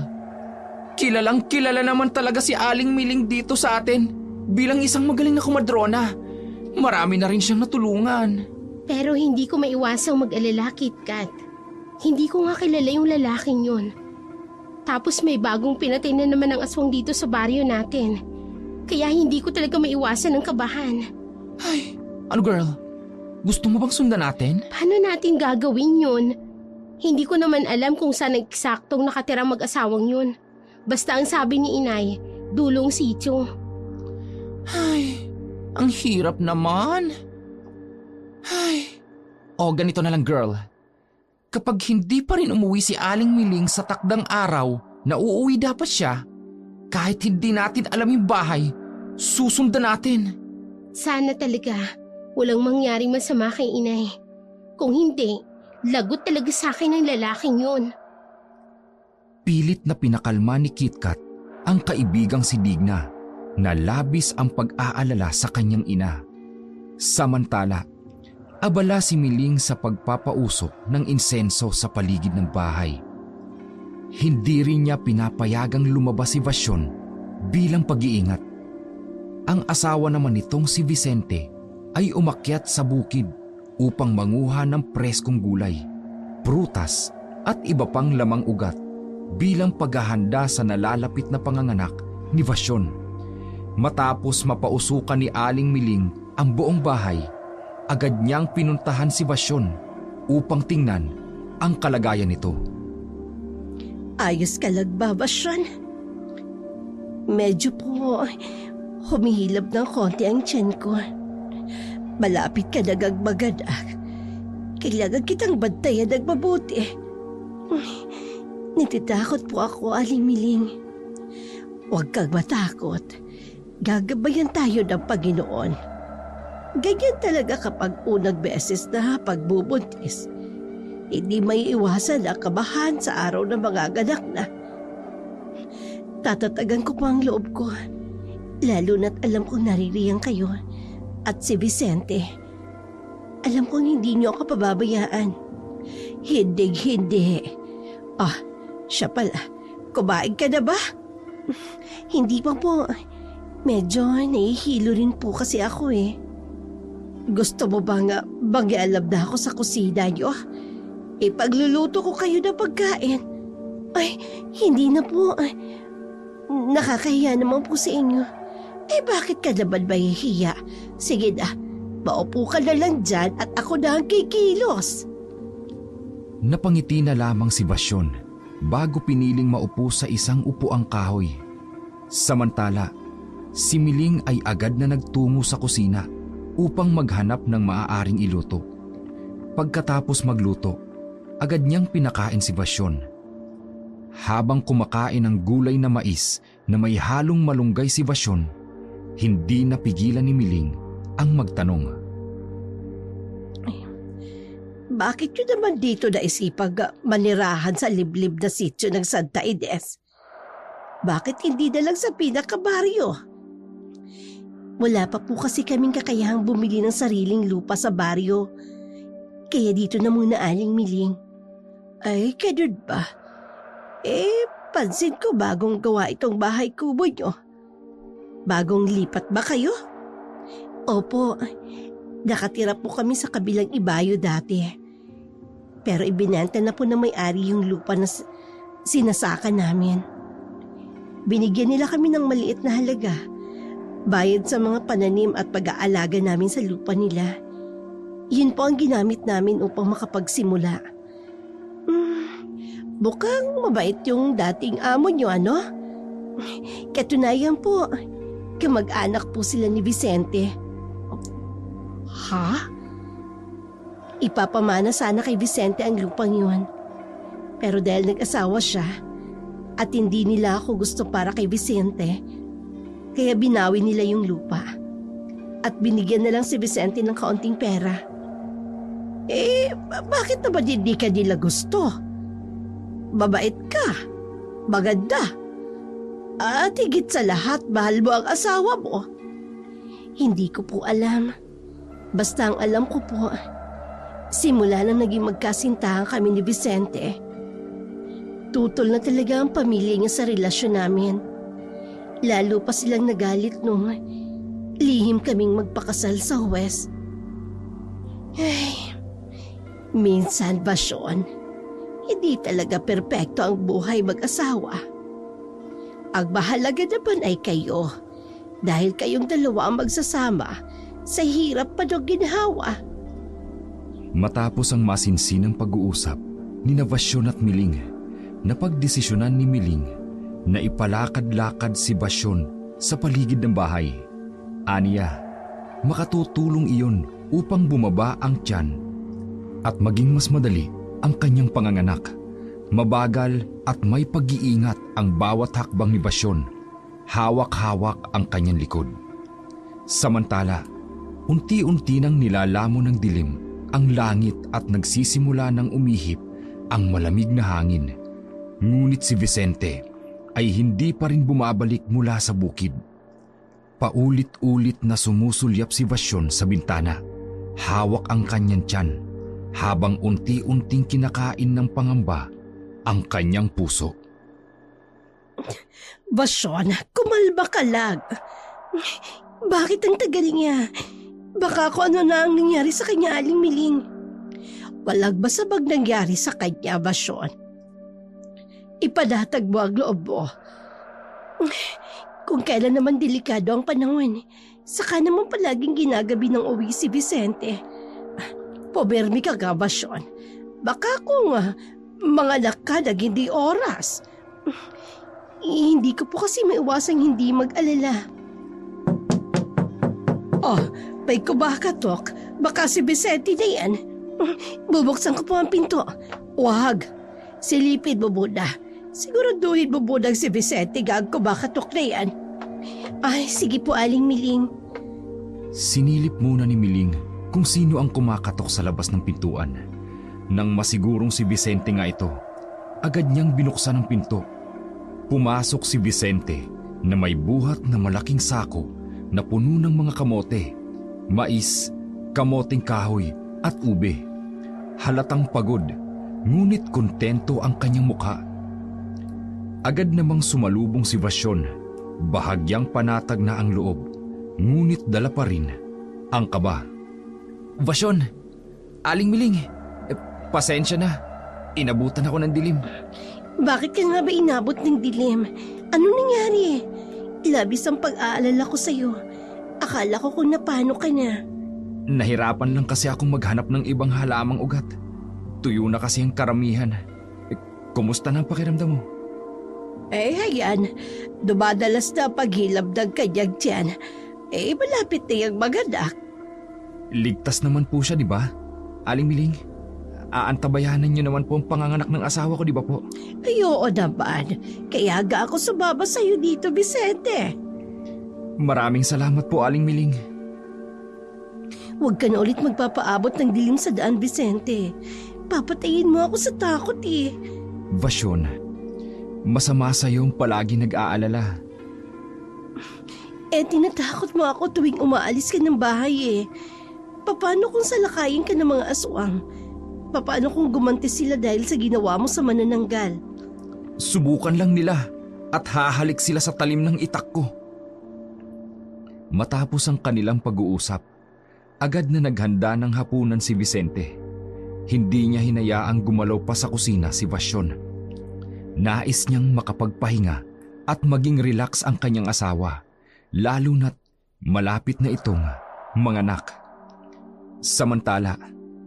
Kilalang kilala naman talaga si Aling Miling dito sa atin bilang isang magaling na kumadrona. Marami na rin siyang natulungan. Pero hindi ko maiwasang mag-alala, KitKat. Hindi ko nga kilala yung lalaking yun. Tapos may bagong pinatay na naman ang aswang dito sa baryo natin. Kaya hindi ko talaga maiwasan ng kabahan. Ay, ano girl? Gusto mo bang sundan natin? Paano natin gagawin yun? Hindi ko naman alam kung saan eksaktong nakatira mag-asawang yun. Basta ang sabi ni inay, dulong sityo. Ay, ang hirap naman. Ay, ganito na lang girl. Kapag hindi pa rin umuwi si Aling Miling sa takdang araw na uuwi dapat siya, kahit hindi natin alam yung bahay, susundan natin. Sana talaga walang mangyaring masama kay inay. Kung hindi, lagot talaga sa akin ang lalaking yun. Pilit na pinakalma ni KitKat ang kaibigang si Digna na labis ang pag-aalala sa kanyang ina. Samantala, abala si Miling sa pagpapausok ng insenso sa paligid ng bahay. Hindi rin niya pinapayagang lumabas si Vasyon bilang pag-iingat. Ang asawa naman nitong si Vicente ay umakyat sa bukid upang manguha ng preskong gulay, prutas at iba pang lamang ugat bilang paghahanda sa nalalapit na panganganak ni Vasyon. Matapos mapausukan ni Aling Miling ang buong bahay, agad niyang pinuntahan si Vasyon upang tingnan ang kalagayan nito. Ayos ka lang ba, Vasyon? Medyo po humihilab ng konti ang tiyan ko. Malapit ka nagagbagad. Kailangan kitang bantayan ng mabuti. Natitakot po ako, Aling Miling. Huwag kang matakot. Gagabayan tayo ng Panginoon. Ganyan talaga kapag unang beses na pagbubuntis. Hindi may iwasan ang kabahan sa araw na magaganap na. Tatatagan ko po ang loob ko. Lalo na't alam kong naririyang kayo at si Vicente. Alam kong hindi niyo ako pababayaan. Hindi. Siya pala. Kumain ka na ba? Hindi pa po. Medyo nahihilo rin po kasi ako eh. Gusto mo bang alam na ako sa kusina niyo? Ipagluluto ko kayo ng pagkain. Ay, hindi na po. Nakakahiya naman po sa inyo. Bakit ka naman mahihiya? Sige na, maupo ka na lang dyan at ako na ang kikilos. Napangiti na lamang si Vasyon bago piniling maupo sa isang upuang kahoy. Samantala, si Miling ay agad na nagtungo sa kusina upang maghanap ng maaaring iluto. Pagkatapos magluto, agad niyang pinakain si Vasyon. Habang kumakain ng gulay na mais na may halong malunggay si Vasyon, hindi napigilan ni Miling ang magtanong. Bakit yun naman dito naisipag manirahan sa liblib na sityo ng Santa Ines? Bakit hindi na lang sa pinakabaryo? Wala pa po kasi kaming kakayahang bumili ng sariling lupa sa baryo. Kaya dito na muna, Aling Miling. Ay, ganun ba? Pansin ko bagong gawa itong bahay kubo nyo. Bagong lipat ba kayo? Opo, nakatira po kami sa kabilang ibayo dati. Pero ibinenta na po ng may-ari yung lupa na sinasaka namin. Binigyan nila kami ng maliit na halaga, bayad sa mga pananim at pag-aalaga namin sa lupa nila. Yun po ang ginamit namin upang makapagsimula. Mukhang mabait yung dating amo nyo, ano? Katunayan po, kamag-anak po sila ni Vicente. Ha? Ipapamana sana kay Vicente ang lupang yun. Pero dahil nag-asawa siya at hindi nila ako gusto para kay Vicente, kaya binawi nila yung lupa. At binigyan na lang si Vicente ng kaunting pera. Bakit naman hindi ka nila gusto? Babait ka, maganda, at higit sa lahat, mahal mo ang asawa mo. Hindi ko po alam. Basta ang alam ko po, simula nang naging magkasintahan kami ni Vicente, tutol na talaga ang pamilya niya sa relasyon namin. Lalo pa silang nagalit nung lihim kaming magpakasal sa huwes. Minsan, Vasyon, hindi talaga perpekto ang buhay mag-asawa. Ang mahalaga naman ay kayo, dahil kayong dalawa ang magsasama sa hirap pa ng ginhawa. Matapos ang masinsinang pag-uusap ni Vasyon at Miling, napagdesisyonan ni Miling na ipalakad-lakad si Vasyon sa paligid ng bahay. Aniya, makatutulong iyon upang bumaba ang tiyan at maging mas madali ang kanyang panganganak. Mabagal at may pag-iingat ang bawat hakbang ni Vasyon. Hawak-hawak ang kanyang likod. Samantala, unti-unti nang nilalamon ng dilim ang langit at nagsisimula ng umihip ang malamig na hangin. Ngunit si Vicente ay hindi pa rin bumabalik mula sa bukid. Paulit-ulit na sumusulyap si Vasyon sa bintana. Hawak ang kanyang tiyan habang unti-unting kinakain ng pangamba ang kanyang puso. Basyon, kumalba ka lang. Bakit ang tagal niya? Baka kung ano na ang nangyari sa kanya, Aling Miling. Walang basabag nangyari sa kanya, Basyon. Ipadatag mo ang loob mo. Kung kailan naman delikado ang panahon, saka naman palaging ginagabi ng uwi si Vicente. Pobermi ka ga, Basyon. Baka kung manganak ka na hindi oras. Hindi ko po kasi maiwasang hindi mag-alala. Oh, may kumakatok. Baka si Vicente na yan. Bubuksan ko po ang pinto. Wag. Silipin mo muna. Siguraduhin mo muna si Vicente gag kumakatok na yan. Ay, sige po, Aling Miling. Sinilip muna ni Miling kung sino ang kumakatok sa labas ng pintuan. Nang masigurong si Vicente nga ito, agad niyang binuksan ang pinto. Pumasok si Vicente na may buhat na malaking sako na puno ng mga kamote, mais, kamoteng kahoy at ube. Halatang pagod, ngunit kontento ang kanyang mukha. Agad namang sumalubong si Vasyon, bahagyang panatag na ang loob, ngunit dala pa rin ang kaba. Vasyon, Aling Miling, pasensya na. Inabutan ako ng dilim. Bakit ka nga ba inabot ng dilim? Ano nangyari? Labis ang pag-aalala ko sa'yo. Akala ko kung napano ka na. Nahirapan lang kasi akong maghanap ng ibang halamang ugat. Tuyo na kasi ang karamihan. Kumusta na ang pakiramdam mo? Ayan. Dumadalas na paghilab ng kanyang tiyan. Malapit na yung maganak. Ligtas naman po siya, di ba? Aling Miling, aantabayanan niyo naman po ang panganganak ng asawa ko, di ba po? Ay, oo naman. Kaya ga ako sumama sa'yo dito, Vicente. Maraming salamat po, Aling Miling. Huwag ka na ulit magpapaabot ng dilim sa daan, Vicente. Papatayin mo ako sa takot eh. Vasyon, masama sa'yo ang palagi nag-aalala. Tinatakot mo ako tuwing umaalis ka ng bahay eh. Paano kung salakayin ka ng mga aswang? Paano kung gumanti sila dahil sa ginawa mo sa manananggal? Subukan lang nila at hahalik sila sa talim ng itak ko. Matapos ang kanilang pag-uusap, agad na naghanda ng hapunan si Vicente. Hindi niya hinayaang gumalaw pa sa kusina si Vasyon. Nais niyang makapagpahinga at maging relax ang kanyang asawa, lalo na't malapit na itong manganak. Samantala,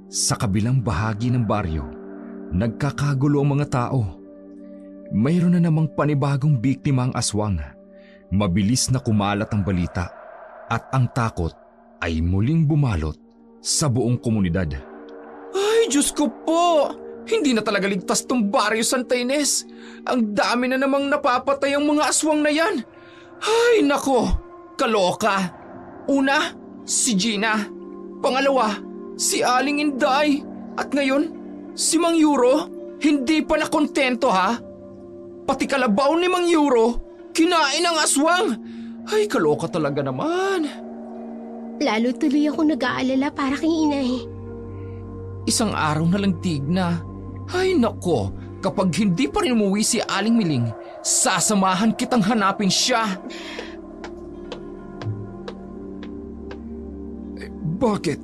sa kabilang bahagi ng baryo, nagkakagulo ang mga tao. Mayroon na namang panibagong biktima ang aswang. Mabilis na kumalat ang balita at ang takot ay muling bumalot sa buong komunidad. Ay, Diyos ko po! Hindi na talaga ligtas tong baryo Santa Ines. Ang dami na namang napapatay ang mga aswang na yan. Ay, nako! Kaloka! Una, si Gina. Pangalawa, si Aling Inday. At ngayon, si Mang Euro. Hindi pala kontento ha? Pati kalabaw ni Mang Euro, kinain ang aswang. Ay, kaloka talaga naman. Lalo tuloy ako nag-aalala para kay inay. Isang araw na lang tigna. Ay nako, kapag hindi pa rin umuwi si Aling Miling, sasamahan kitang hanapin siya. Bakit?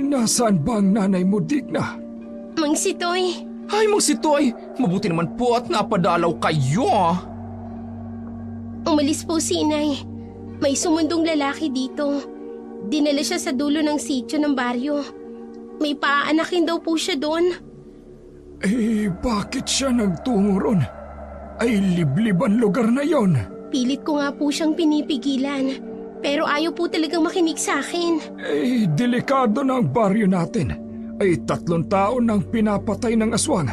Nasaan ba ang nanay mo, Digna? Mang Sitoy, Ay, Mang Sitoy, mabuti naman po at napadalaw kayo. umalis po si inay. May sumundong lalaki dito. Dinala siya sa dulo ng sityo ng baryo. May paaanakin daw po siya doon. Bakit siya nagtungo ron? Ay, liblib ang lugar na yon. Pilit ko nga po siyang pinipigilan. Pero ayaw po talagang makinig sa akin. Delikado na ang baryo natin. 3 taon nang pinapatay ng aswang.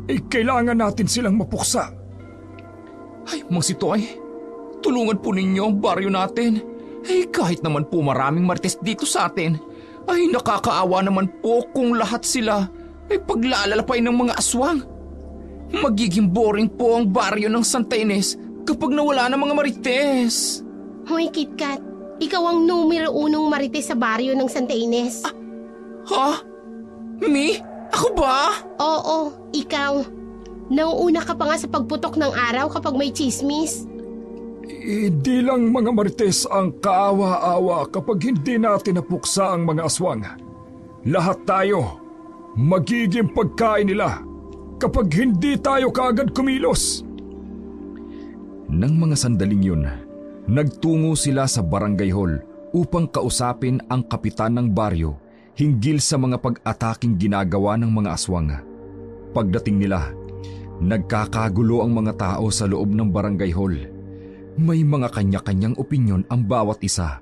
Kailangan natin silang mapuksa. Ay, Mang Sitoy, tulungan po ninyo ang baryo natin. Kahit naman po maraming marites dito sa atin, ay nakakaawa naman po kung lahat sila ay paglalalapain ng mga aswang. Magiging boring po ang baryo ng Santa Ines kapag nawala ng mga marites. Hoy, KitKat. Ikaw ang numero 1 marites sa baryo ng Santa Ines. Ha? Me? Ako ba? Oo, ikaw. Nauuna ka pa nga sa pagputok ng araw kapag may chismis. Hindi lang mga marites ang kaawa-awa kapag hindi natin napuksa ang mga aswang. Lahat tayo magiging pagkain nila kapag hindi tayo kaagad kumilos. Nang mga sandaling yun, nagtungo sila sa barangay hall upang kausapin ang kapitan ng baryo hinggil sa mga pag-ataking ginagawa ng mga aswang. Pagdating nila, nagkakagulo ang mga tao sa loob ng barangay hall. May mga kanya-kanyang opinyon ang bawat isa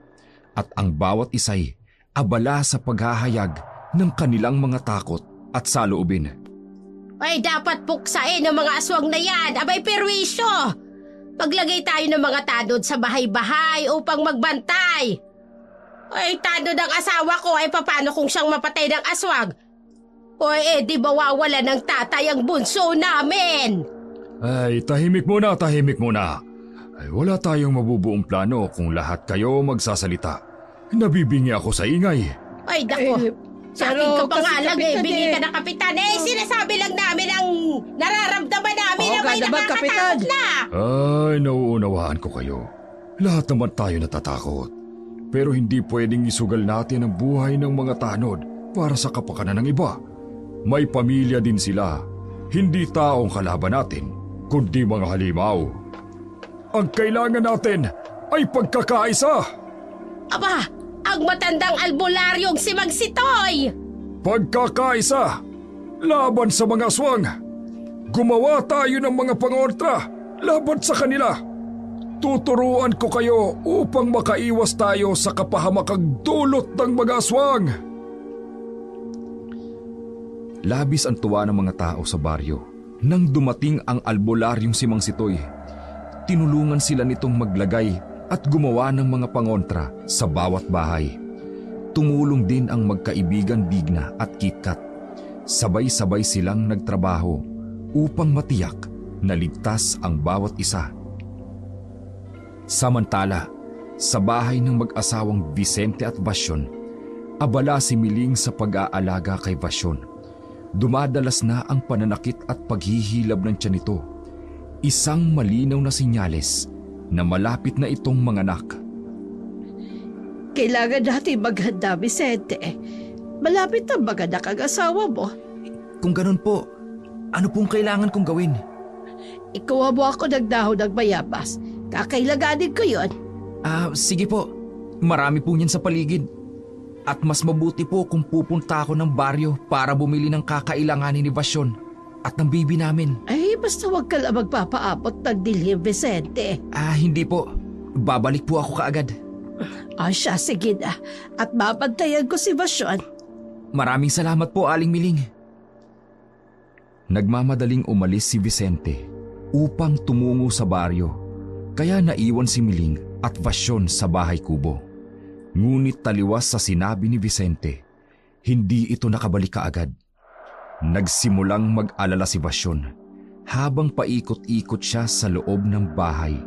at ang bawat isa'y abala sa paghahayag ng kanilang mga takot at saloobin. Ay, dapat puksain ang mga aswang na yan. Abay, perwisyo! Maglagay tayo ng mga tanod sa bahay-bahay upang magbantay. Ay, tanod ang asawa ko ay paano kung siyang mapatay ng aswang? Oy, di mawawala ng tatay ang bunso namin. Ay, tahimik muna. Ay, wala tayong mabubuong plano kung lahat kayo magsasalita. Nabibingi ako sa ingay. Ay, dako. Sa akin ka pa nga lang bingi ka ng kapitan. Sinasabi lang namin ang nararamdaman namin na may nakakatakot na. Ay, nauunawaan ko kayo. Lahat naman tayo natatakot. Pero hindi pwedeng isugal natin ang buhay ng mga tanod para sa kapakanan ng iba. May pamilya din sila. Hindi taong kalaban natin, kundi mga halimaw. Ang kailangan natin ay pagkakaisa. Aba, ang matandang albularyong si Magsitoy! Pagkakaisa! Laban sa mga aswang! Gumawa tayo ng mga pangontra laban sa kanila! Tuturuan ko kayo upang makaiwas tayo sa kapahamakang dulot ng mga aswang! Labis ang tuwa ng mga tao sa baryo nang dumating ang albularyong si Mang Sitoy. Tinulungan sila nitong maglagay at gumawa ng mga pangontra sa bawat bahay. Tumulong din ang magkaibigan Digna at KitKat. Sabay-sabay silang nagtrabaho upang matiyak na ligtas ang bawat isa. Samantala, sa bahay ng mag-asawang Vicente at Vasyon, abala si Miling sa pag-aalaga kay Vasyon. Dumadalas na ang pananakit at paghihilab ng tiyan nito. Isang malinaw na sinyales na malapit na itong manganak. Kailangan natin maghanda, Vicente. Malapit na maganak ang asawa mo. Kung ganun po, ano pong kailangan kong gawin? Ikuha mo ako ng dahon ng bayabas. Kakailanganin ko yun. Sige po. Marami po niyan sa paligid. At mas mabuti po kung pupunta ako ng baryo para bumili ng kakailanganin ni Vasyon at ng baby namin. Ay, basta huwag ka lang magpapaabot ng dilim, Vicente. Hindi po. Babalik po ako kaagad. Siya, sige na. At babantayan ko si Vasyon. Maraming salamat po, Aling Miling. Nagmamadaling umalis si Vicente upang tumungo sa baryo, kaya naiwan si Miling at Vasyon sa bahay kubo. Ngunit taliwas sa sinabi ni Vicente, hindi ito nakabalik kaagad. Nagsimulang mag-alala si Vasyon habang paikot-ikot siya sa loob ng bahay.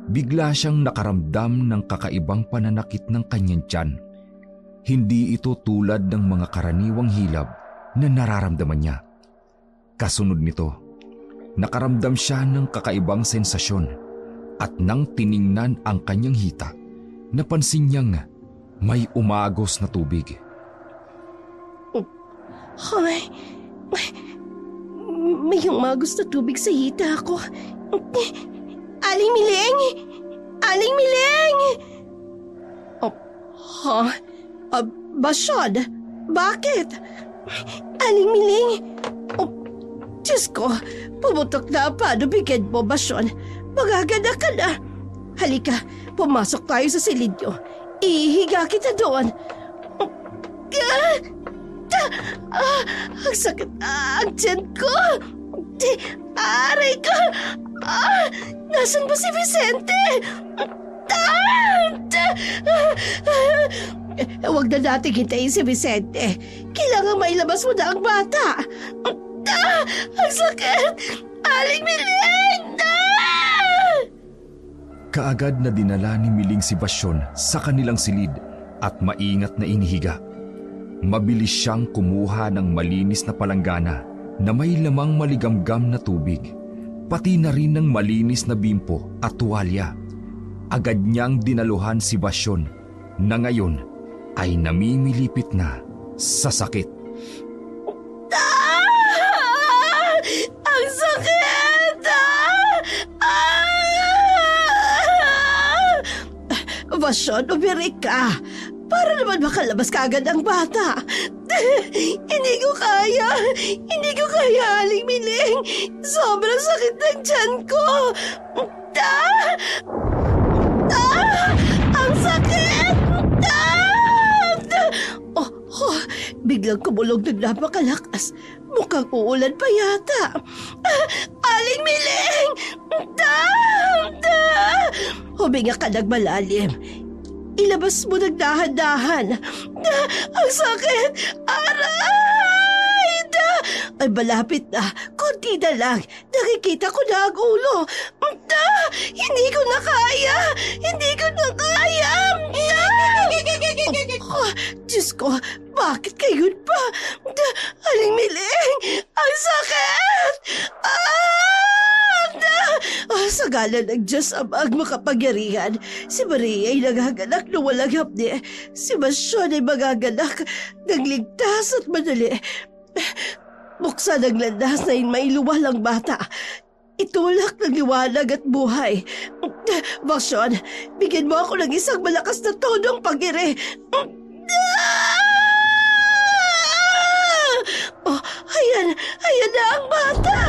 Bigla siyang nakaramdam ng kakaibang pananakit ng kanyang tiyan. Hindi ito tulad ng mga karaniwang hilab na nararamdaman niya. Kasunod nito, nakaramdam siya ng kakaibang sensasyon at nang tiningnan ang kanyang hita, napansin niyang may umagos na tubig. Ay, may umagos na tubig sa hita ko. Aling Miling! Aling Miling! Vasyon, bakit? Aling Miling! Diyos ko, pumutok na paano bigyan mo, Vasyon? Magaganda ka na. Halika, pumasok tayo sa silidyo. Ihiga kita doon. Ang sakit ang tiyan ko. Aray ko. Nasaan ba si Vicente? Huwag na natin hintayin si Vicente. Kailangan mailabas mo na ang bata. Ang sakit. Aling Miling! Kaagad na dinala ni Miling si Basyon sa kanilang silid at maingat na inihiga. Mabilis siyang kumuha ng malinis na palanggana na may lamang maligamgam na tubig, pati na rin ng malinis na bimpo at tuwalya. Agad niyang dinaluhan si Basyon na ngayon ay namimilipit na sa sakit. Ang sakit! Basyon, umirik ka. Para naman makalabas kaagad ang bata. Hindi ko kaya. Hindi ko kaya, Aling Miling. Sobrang sakit ng tiyan ko. Ang sakit! Biglang kumulog ng napakalakas. Mukhang uulan pa yata. Aling Miling! Huminga ka ng malalim. Ilabas mo ng dahan-dahan. Ang sakit! Aray! Ay, malapit na. Kunti na lang. Nakikita ko na ang ulo. Hindi ko na kaya! Hindi ko na kaya! Diyos ko, bakit kayo pa? Aling Miling! Ang sakit! Sa ngalan ng Diyos Amang makapangyarihan, si Maria ay nagaganap na walang hapdi. Si Basyon ay magaganap ng ligtas at madali. Buksan ang landas na may luwal ang bata. Itulak ng liwanag at buhay. Basyon, bigyan mo ako ng isang malakas na tonong pag-iri. Ayan na ang bata.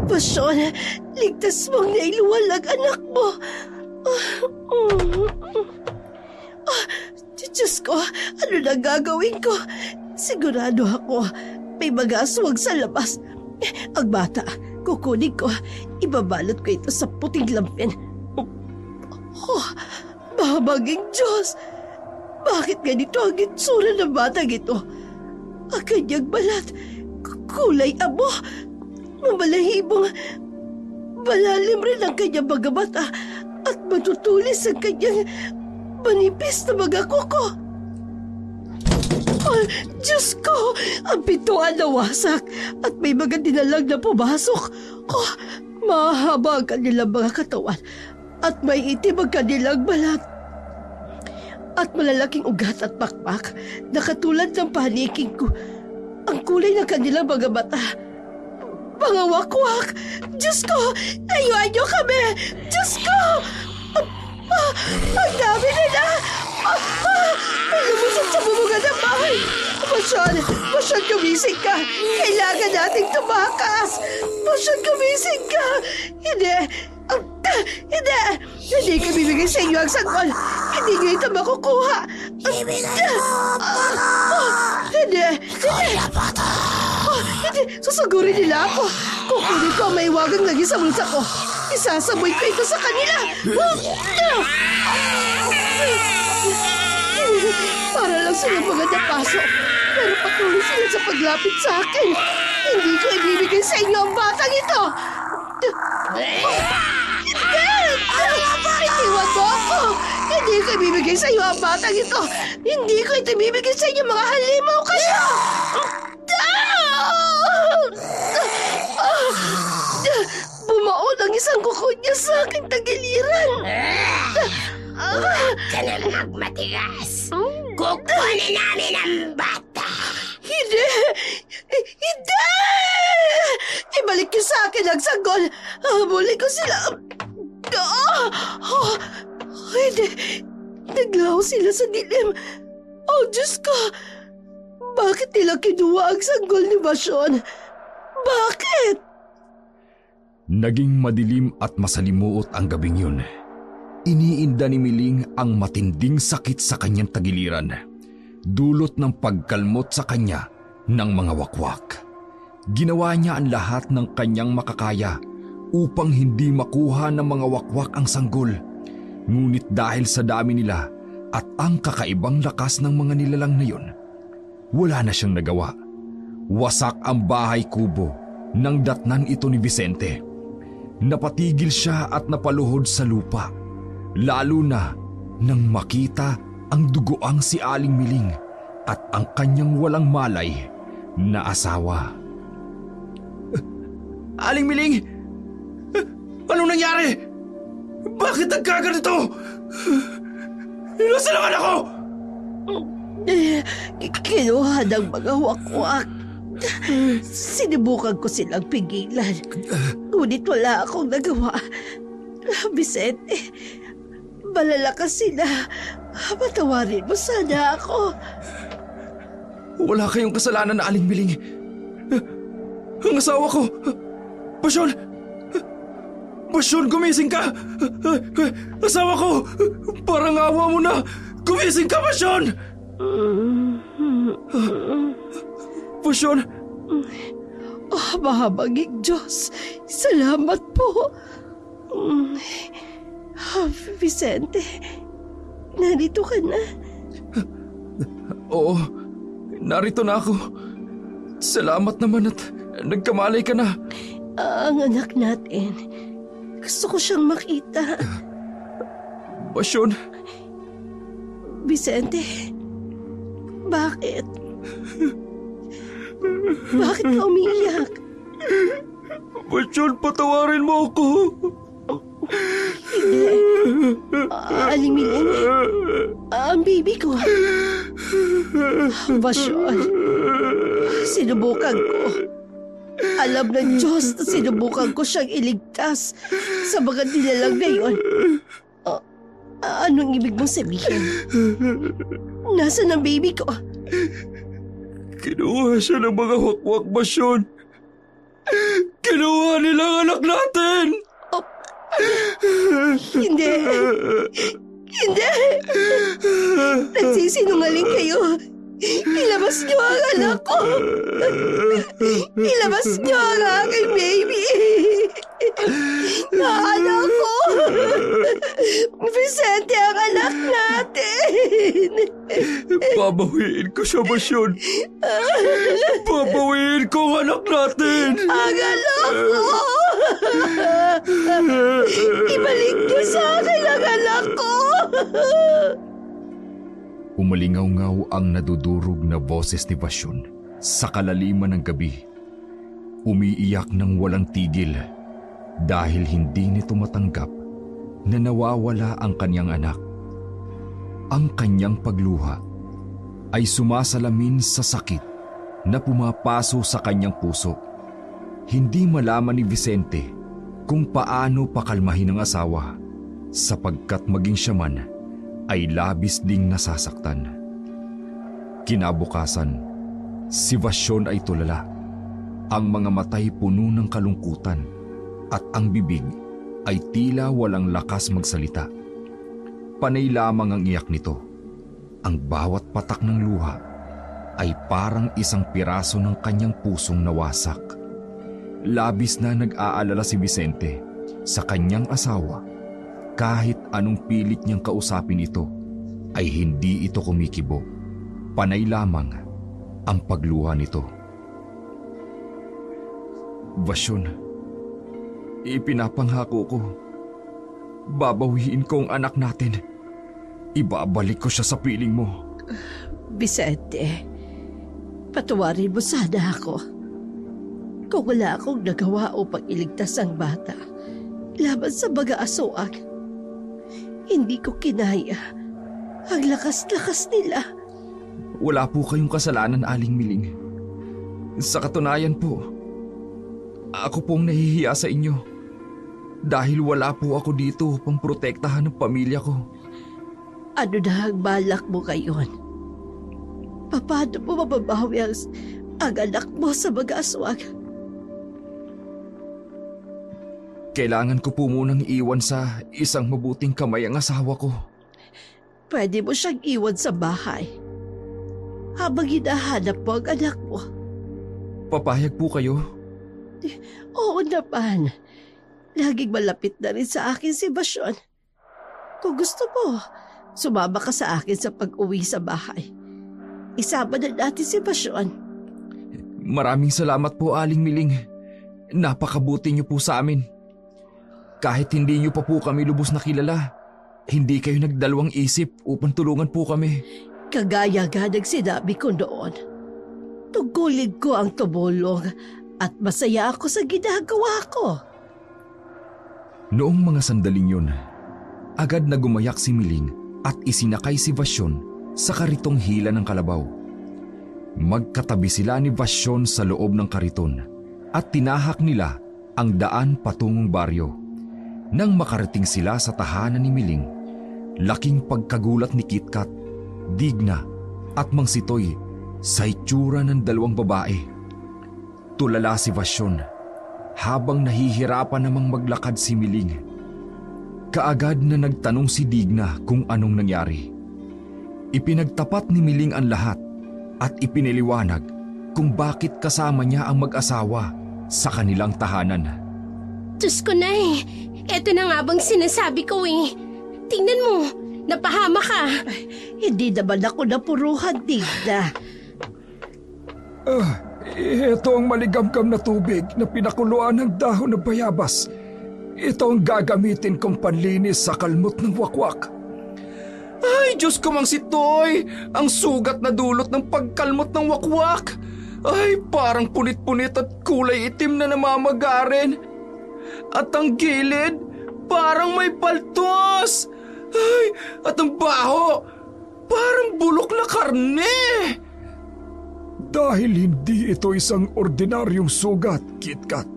Basyon, ligtas mong nailuwalag anak mo. Diyos ko, ano na gagawin ko? Sigurado ako, may mga aswang sa labas. Ang bata, kukunin ko, ibabalot ko ito sa puting lampin. Mahabaging Diyos! Bakit ganito ang itsura ng batang ito? Ang kanyang balat, kulay abo, mamalahibong, malalim rin ang kanyang mga mata at matutulis ang kanyang manipis na mga kuko. Diyos ko! Ang pintuan nawasak at may mga dinalag na pumasok. Mahaba ang kanilang mga katawan at may itim ang kanilang balat. At malalaking ugat at pakpak na katulad ng paniking ko. Ang kulay ng kanilang mga mata. Mga wakwak! Diyos ko! Layuan niyo kami! Diyos ko! Ang dami nila! May lumusot sa bubungan ng bahay! Basyon, gumising ka! Kailangan nating tumakas! Basyon, gumising ka! Hindi ko bibigay sa inyo ang sanggol! Hindi nyo ito makukuha! Hindi! Susugurin nila ako! Kukunin ko ang maiwagang lagi sa bulsa ko! Isasaboy ko ito sa kanila! Para lang silang mga napasok. Pero patuloy sila sa paglapit sa akin. Hindi ko ibibigay sa inyo ang batang ito. Itiwan mo ako. Hindi ko ibibigay sa iyo ang batang ito. Hindi ko ito ibibigay sa inyo mga halimaw kayo. Bumaon ang isang kuko niya sa aking tagiliran. Huwag ka na magmatigas. Kukunin namin ang bata. Hindi! Ibalik niyo sa akin ang sanggol. Habulin ko sila. Hindi. Naglaho sila sa dilim. Diyos ko. Bakit nila kinuha ang sanggol ni Basyon? Bakit? Naging madilim at masalimuot ang gabing yun. Iniinda ni Miling ang matinding sakit sa kanyang tagiliran, dulot ng pagkalmot sa kanya ng mga wakwak. Ginawa niya ang lahat ng kanyang makakaya upang hindi makuha ng mga wakwak ang sanggol. Ngunit dahil sa dami nila at ang kakaibang lakas ng mga nilalang na yun, wala na siyang nagawa. Wasak ang bahay kubo nang datnan ito ni Vicente. Napatigil siya at napaluhod sa lupa, lalo na nang makita ang dugoang si Aling Miling at ang kanyang walang malay na asawa. Aling Miling! Anong nangyari? Bakit nagkaganito? Nasaan ang anak ko? Kinuha ng mga wakwak. Sinubukan ko silang pigilan. Ngunit wala akong nagawa. Vicente, malalakas sila. Patawarin mo sana ako. Wala kayong kasalanan na Aling Miling. Ang asawa ko! Pasyon! Pasyon, gumising ka! Asawa ko! Parang awa mo na! Gumising ka, Pasyon! Pasyon! Mahabaging Diyos, salamat po. Vicente, narito ka na. Oo, narito na ako. Salamat naman at nagkamalay ka na. Ang anak natin, gusto ko siyang makita. Pasyon, Vicente, bakit? Bakit ka umiiyak? Pasyon, patawarin mo ako. Hindi. Aling Miling, ang baby ko. Basyon, sinubukan ko. Alam ng Diyos na sinubukan ko siyang iligtas sa mga nilalang na yun. Anong ibig mong sabihin? Nasaan ang baby ko? Kinuha siya ng mga wakwak, Pasyon. Kinuha nila ang anak natin. Hindi. Hindi. Nagsisinungaling kayo. Ilabas niyo ang anak ko. Ilabas niyo ang aking baby. Anak ko. Vicente ang anak natin. Babawiin ko siya, Pasyon. Babawiin ko ang anak natin. Ang anak ko. Ibalik niyo sa akin ang anak ko. Umalingaw-ngaw ang nadudurog na boses ni Pasyon sa kalaliman ng gabi. Umiiyak ng walang tigil dahil hindi nito matanggap na nawawala ang kanyang anak. Ang kanyang pagluha ay sumasalamin sa sakit na pumapaso sa kanyang puso. Hindi malaman ni Vicente kung paano pakalmahin ang asawa sapagkat maging siya man ay labis ding nasasaktan. Kinabukasan, si Pasyon ay tulala. Ang mga matay puno ng kalungkutan at ang bibig ay tila walang lakas magsalita. Panay lamang ang iyak nito. Ang bawat patak ng luha ay parang isang piraso ng kanyang pusong nawasak. Labis na nag-aalala si Vicente sa kanyang asawa. Kahit anong pilit niyang kausapin ito, ay hindi ito kumikibo. Panay lamang ang pagluha nito. Pasyon, ipinapangako ko. Babawiin ko ang anak natin. Ibabalik ko siya sa piling mo. Vicente, patawarin mo sana ako. Kung wala akong nagawa upang iligtas ang bata laban sa mga aswang, hindi ko kinaya ang lakas-lakas nila. Wala po kayong kasalanan, Aling Miling. Sa katunayan po, ako pong nahihiya sa inyo. Dahil wala po ako dito upang protektahan ang pamilya ko. Ano na ang balak mo ngayon? Paano mo mababawi ang anak mo sa mga aswang? Kailangan ko po munang iwan sa isang mabuting kamay ang asawa ko. Pwede mo siyang iwan sa bahay habang hinahanap mo ang anak mo. Papayag po kayo? Oo naman. Laging malapit na rin sa akin si Pasyon. Kung gusto mo, sumama ka sa akin sa pag-uwi sa bahay. Isama na natin si Pasyon. Maraming salamat po, Aling Miling. Napakabuti niyo po sa amin. Kahit hindi niyo pa po kami lubos na kilala, hindi kayo nagdalawang isip upang tulungan po kami. Kagaya nga sinabi ko noon. Tugulid ko ang tumulong at masaya ako sa ginagawa ko. Noong mga sandaling yun, agad na gumayak si Miling at isinakay si Vasyon sa karitong hila ng kalabaw. Magkatabi sila ni Vasyon sa loob ng kariton at tinahak nila ang daan patungong baryo. Nang makarating sila sa tahanan ni Miling, laking pagkagulat ni Kitkat, Digna at Mang Sitoy sa itsura ng dalawang babae. Tulala si Vasyon habang nahihirapan namang maglakad si Miling. Kaagad na nagtanong si Digna kung anong nangyari. Ipinagtapat ni Miling ang lahat at ipiniliwanag kung bakit kasama niya ang mag-asawa sa kanilang tahanan. Diyos ko, Nay. Eto na nga bang sinasabi ko eh. Tingnan mo, napahama ka. Hindi naman ako napuruhan, Digna. Ito ang maligamgam na tubig na pinakuluan ng dahon ng bayabas. Ito ang gagamitin kong panlinis sa kalmot ng wakwak. Ay, Diyos ko, Mang Sitoy! Ang sugat na dulot ng pagkalmot ng wakwak! Ay, parang punit-punit at kulay itim na namamagarin. At ang gilid, parang may paltos! Ay, at ang baho, parang bulok na karne! Dahil hindi ito isang ordinaryong sugat, Kitkat.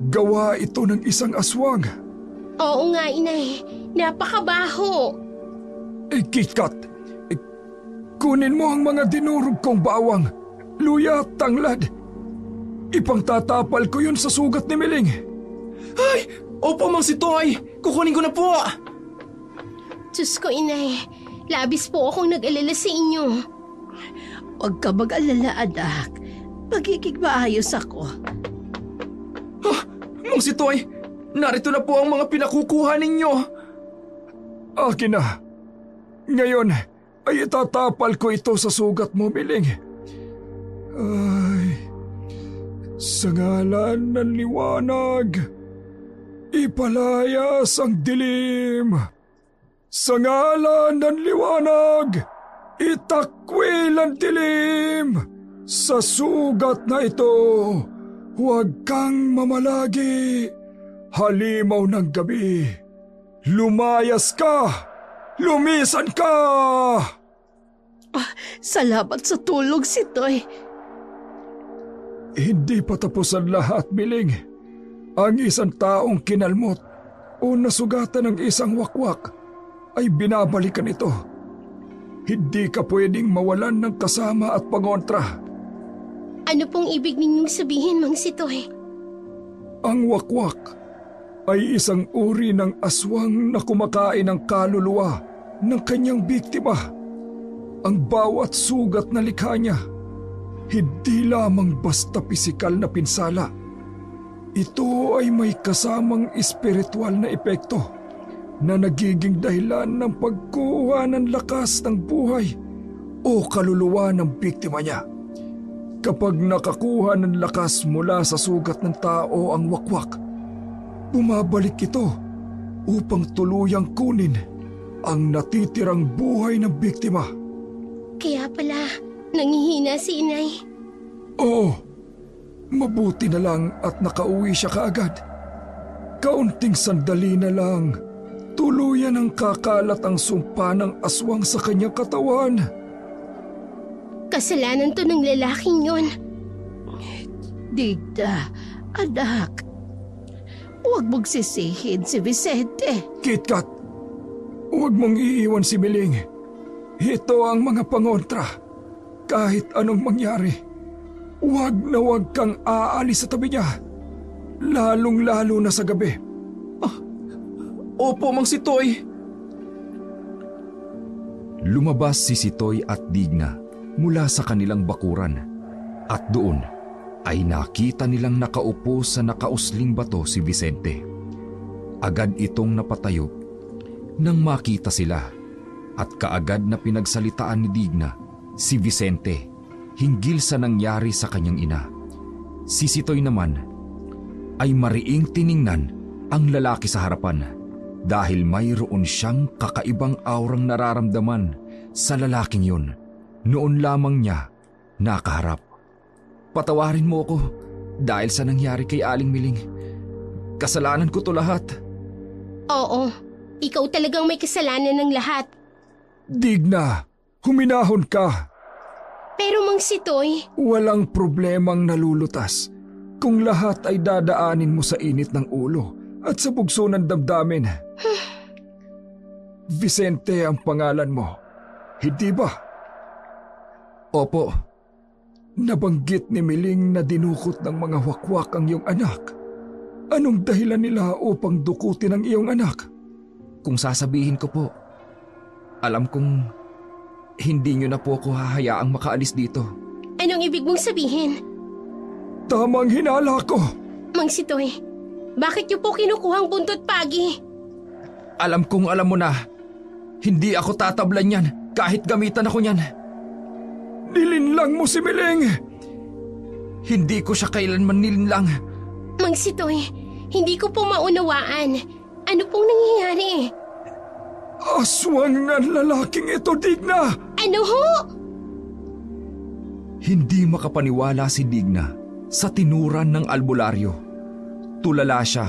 Gawa ito ng isang aswang. Oo nga, Inay. Napakabaho. Kitkat, kunin mo ang mga dinurog kong bawang, luya at tanglad. Ipangtatapal ko yun sa sugat ni Miling. Ay, opo, Mang Sitoy! Kukunin ko na po! Diyos ko, Inay. Labis po akong nag-alala sa inyo. Huwag ka mag-alala, anak. Magiging maayos ako. Mang Sitoy, narito na po ang mga pinakukuha ninyo. Akin na. Ngayon ay itatapal ko ito sa sugat mo, Miling. Ay, sa ngalan ng liwanag, ipalayas ang dilim. Sa ngalan ng liwanag, itakwil ang dilim. Sa sugat na ito, huwag kang mamalagi. Halimaw ng gabi, lumayas ka. Lumisan ka! Salamat sa tulong, Sitoy. Hindi pa tapos ang lahat, Miling. Ang isang taong kinalmot o nasugatan ng isang wakwak ay binabalikan ito. Hindi ka pwedeng mawalan ng kasama at pangontra. Ano pong ibig ninyong sabihin, Mang Sitoy? Ang wakwak ay isang uri ng aswang na kumakain ng kaluluwa ng kanyang biktima. Ang bawat sugat na likha niya, hindi lamang basta pisikal na pinsala. Ito ay may kasamang espiritual na epekto na nagiging dahilan ng pagkuha ng lakas ng buhay o kaluluwa ng biktima niya. Kapag nakakuha ng lakas mula sa sugat ng tao ang wakwak, bumabalik ito upang tuluyang kunin ang natitirang buhay ng biktima. Kaya pala, nangihina si Inay. Oo, mabuti na lang at nakauwi siya kaagad. Kaunting sandali na lang, tuluyan ang kakalat ang sumpa ng aswang sa kanyang katawan. Kasalanan to ng lalaking yon. Digna, anak. Huwag mong sisihin si Vicente. Kitkat, huwag mong iiwan si Miling. Ito ang mga pangontra. Kahit anong mangyari, huwag na huwag kang aalis sa tabi niya. Lalong-lalo na sa gabi. Opo, Mang Sitoy. Lumabas si Sitoy at Digna mula sa kanilang bakuran at doon ay nakita nilang nakaupo sa nakausling bato si Vicente. Agad itong napatayo nang makita sila at kaagad na pinagsalitaan ni Digna si Vicente hinggil sa nangyari sa kanyang ina. Si Sitoy naman ay mariing tiningnan ang lalaki sa harapan dahil mayroon siyang kakaibang aurang nararamdaman sa lalaking yun noon lamang niya nakaharap. Patawarin mo ako dahil sa nangyari kay Aling Miling. Kasalanan ko to lahat. Oo, ikaw talagang may kasalanan ng lahat. Digna, huminahon ka. Pero Mang Sitoy, Walang problemang nalulutas kung lahat ay dadaanin mo sa init ng ulo at sa bugso ng damdamin. Vicente ang pangalan mo, hindi ba? Opo, Nabanggit ni Miling na dinukot ng mga wakwak ang iyong anak. Anong dahilan nila upang dukutin ang iyong anak? kung sasabihin ko po, alam kong hindi niyo na po ako hahayaang makaalis dito. anong ibig mong sabihin? Tamang hinala ko. Mang Sitoy, bakit niyo po kinukuhang buntot pagi? Alam kong alam mo na, hindi ako tatablan yan kahit gamitan ako niyan. Nilinlang mo si Miling. Hindi ko siya kailanman nilinlang. Mang Sitoy, hindi ko po maunawaan. Ano pong nangyayari? Aswang ng lalaking ito, Digna. Ano ho? Hindi makapaniwala si Digna sa tinuran ng albularyo. Tulala siya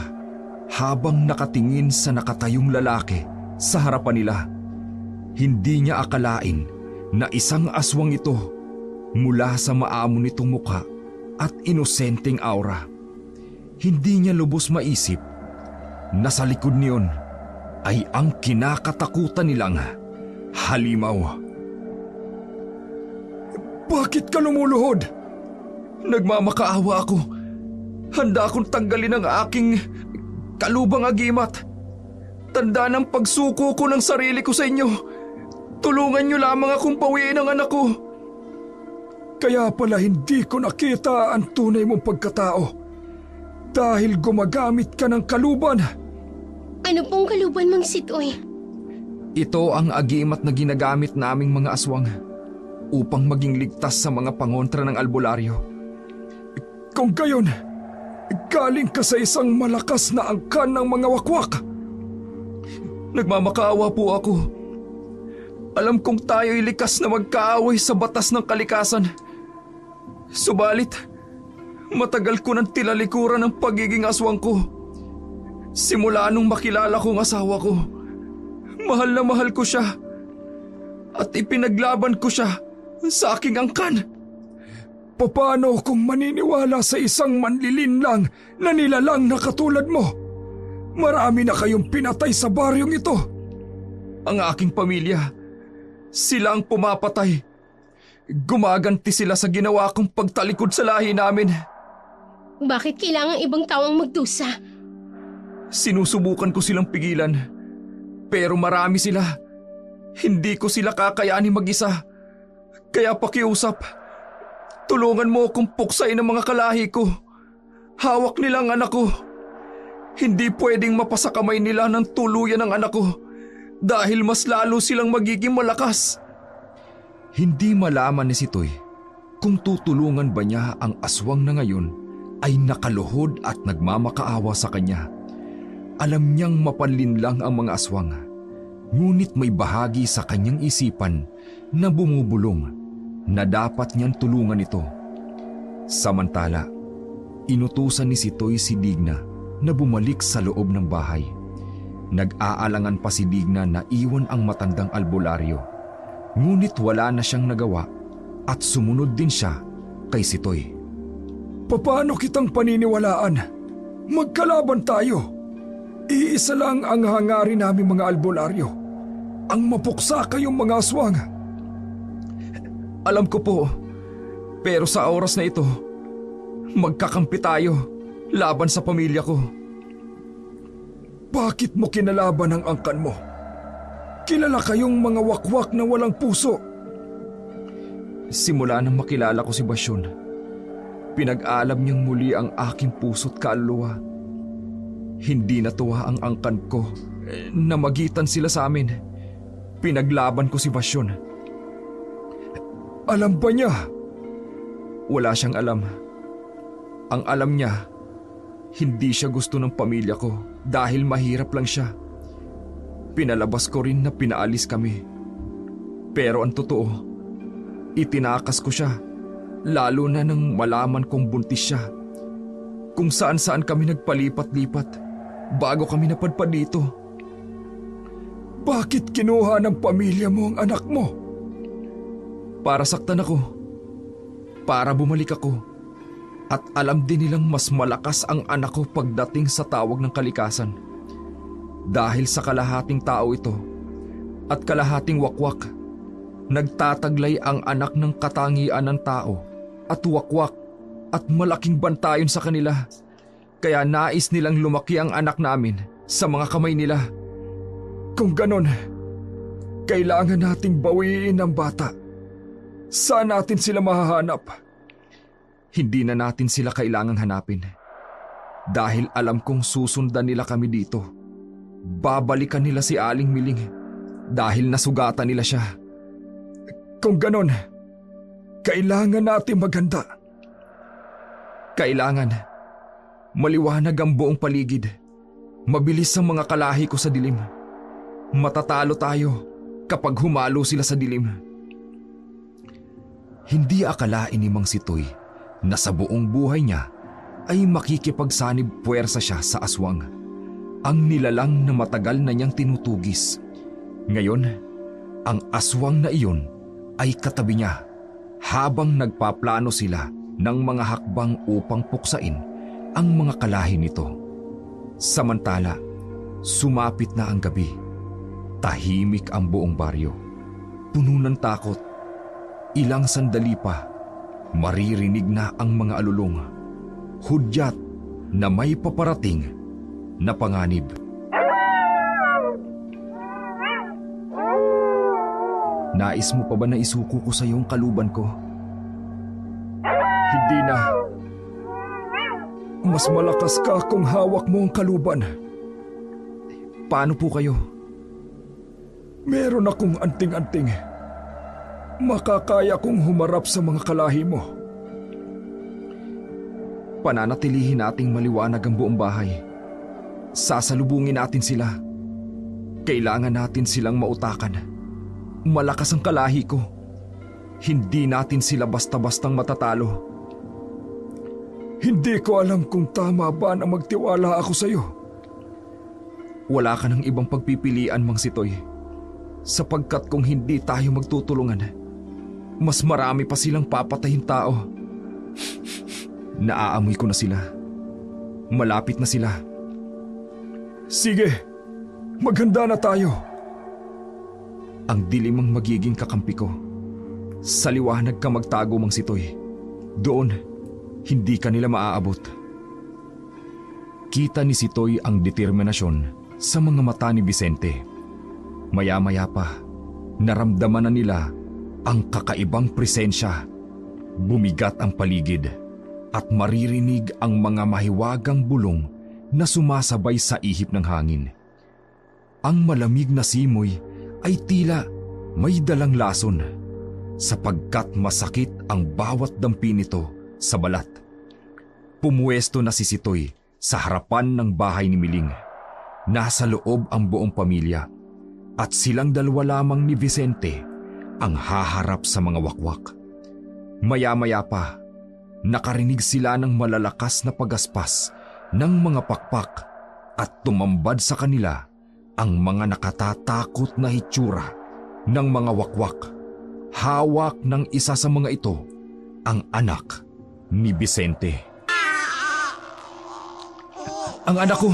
habang nakatingin sa nakatayong lalaki sa harapan nila. Hindi niya akalain na isang aswang ito mula sa maamo nitong mukha at inosenteng aura. Hindi niya lubos maisip na sa likod niyon ay ang kinakatakutan nilang halimaw. Bakit ka lumuluhod? Nagmamakaawa ako. Handa akong tanggalin ang aking kalubang agimat. Tanda ng pagsuko ko ng sarili ko sa inyo. Tulungan niyo lamang akong pawiin ang anak ko. Kaya pala hindi ko nakita ang tunay mong pagkatao. Dahil gumagamit ka ng kaluban. Ano pong kaluban, Mang Sitoy? Ito ang agimat na ginagamit naming mga aswang upang maging ligtas sa mga pangontra ng albularyo. Kung gayon, galing ka sa isang malakas na angkan ng mga wakwak. Nagmamakaawa po ako. Alam kong tayo'y likas na magkaaway sa batas ng kalikasan. Subalit, matagal ko nang tilalikuran ang pagiging aswang ko. Simula nung makilala kong asawa ko, mahal na mahal ko siya at ipinaglaban ko siya sa aking angkan. Paano kung maniniwala sa isang manlilinlang na nilalang na katulad mo? Marami na kayong pinatay sa baryong ito. Ang aking pamilya, sila ang pumapatay. Gumaganti sila sa ginawa kong pagtalikod sa lahi namin. Bakit kailangan ibang tao ang magdusa? Sinusubukan ko silang pigilan, pero marami sila. Hindi ko sila kakayanin mag-isa. Kaya pakiusap, tulungan mo akong puksain ang mga kalahi ko. Hawak nila ang anak ko. Hindi pwedeng mapasakamay nila ng tuluyan ang anak ko dahil mas lalo silang magiging malakas. Hindi malaman ni Sitoy kung tutulungan ba niya ang aswang na ngayon ay nakaluhod at nagmamakaawa sa kanya. Alam niyang mapanlinlang ang mga aswang, ngunit may bahagi sa kanyang isipan na bumubulong na dapat niyang tulungan ito. Samantala, inutusan ni Sitoy si Digna na bumalik sa loob ng bahay. Nag-aalangan pa si Digna na iwan ang matandang albularyo, ngunit wala na siyang nagawa at sumunod din siya kay Sitoy. Paano kitang paniniwalaan? Magkalaban tayo. Iisa lang ang hangarin namin mga albularyo. Ang mapuksa kayong mga aswang. Alam ko po, pero sa oras na ito, magkakampi tayo laban sa pamilya ko. Bakit mo kinalaban ang angkan mo? Kilala kayong mga wakwak na walang puso. Simula nang makilala ko si Basyon, pinag-alam niyang muli ang aking puso't kaluluwa. Hindi natuwa ang angkan ko na magitan sila sa amin. Pinaglaban ko si Basyon. Alam ba niya Wala siyang alam. Ang alam niya, hindi siya gusto ng pamilya ko dahil mahirap lang siya. Pinalabas ko rin na pinaalis kami. Pero ang totoo, itinakas ko siya, lalo na nang malaman kong buntis siya. Kung saan-saan kami nagpalipat-lipat bago kami napadpad dito. Bakit kinuha ng pamilya mo ang anak mo? Para saktan ako. Para bumalik ako. At alam din nilang mas malakas ang anak ko pagdating sa tawag ng kalikasan. Dahil sa kalahating tao ito at kalahating wakwak, nagtataglay ang anak ng katangian ng tao at wakwak at malaking bantayan sa kanila. Kaya nais nilang lumaki ang anak namin sa mga kamay nila. Kung ganon, kailangan nating bawiin ang bata. Saan natin sila mahahanap? Hindi na natin sila kailangang hanapin. Dahil alam kong susundan nila kami dito. Babalikan nila si Aling Miling dahil nasugatan nila siya. Kung ganon, kailangan natin maghanda. Kailangan. Maliwanag ang buong paligid. Mabilis ang mga kalahi ko sa dilim. Matatalo tayo kapag humalo sila sa dilim. Hindi akalain ni Mang Sitoy na sa buong buhay niya ay makikipagsanib puwersa siya sa aswang. Ang nilalang na matagal na niyang tinutugis. Ngayon, ang aswang na iyon ay katabi niya habang nagpaplano sila ng mga hakbang upang puksain ang mga kalahi nito. Samantala, sumapit na ang gabi. Tahimik ang buong baryo. Puno ng takot. Ilang sandali pa, maririnig na ang mga alulong. Hudyat na may paparating na panganib. Nais mo pa ba na isuko ko sa iyong kaluban ko? Hindi na. Mas malakas ka kung hawak mo ang kaluban. Paano po kayo? Meron akong anting-anting. Makakaya kong humarap sa mga kalahi mo. Pananatilihin nating maliwanag ang buong bahay. Sasalubungin natin sila. Kailangan natin silang mautakan. Malakas ang kalahi ko. Hindi natin sila basta-bastang matatalo. Hindi ko alam kung tama ba na magtiwala ako sa iyo. Wala ka ng ibang pagpipilian, Mang Sitoy. Sapagkat kung hindi tayo magtutulungan, mas marami pa silang papatahin tao. Naaamoy ko na sila. Malapit na sila. Sige, maghanda na tayo. Ang dilim ang magiging kakampi ko. Sa liwanag ka magtago, Mang Sitoy. Doon, hindi ka nila maaabot. Kita ni Sitoy ang determinasyon sa mga mata ni Vicente. Maya-maya pa, naramdaman na nila ang kakaibang presensya. Bumigat ang paligid at maririnig ang mga mahiwagang bulong na sumasabay sa ihip ng hangin. Ang malamig na simoy ay tila may dalang lason sapagkat masakit ang bawat dampi nito sa balat. Pumuwesto na si Sitoy sa harapan ng bahay ni Miling. Nasa loob ang buong pamilya at silang dalawa lamang ni Vicente ang haharap sa mga wakwak. Maya-maya pa, nakarinig sila ng malalakas na pagaspas ng mga pakpak at tumambad sa kanila ang mga nakatatakot na hitsura ng mga wakwak. Hawak ng isa sa mga ito ang anak ni Vicente. Ang anak ko!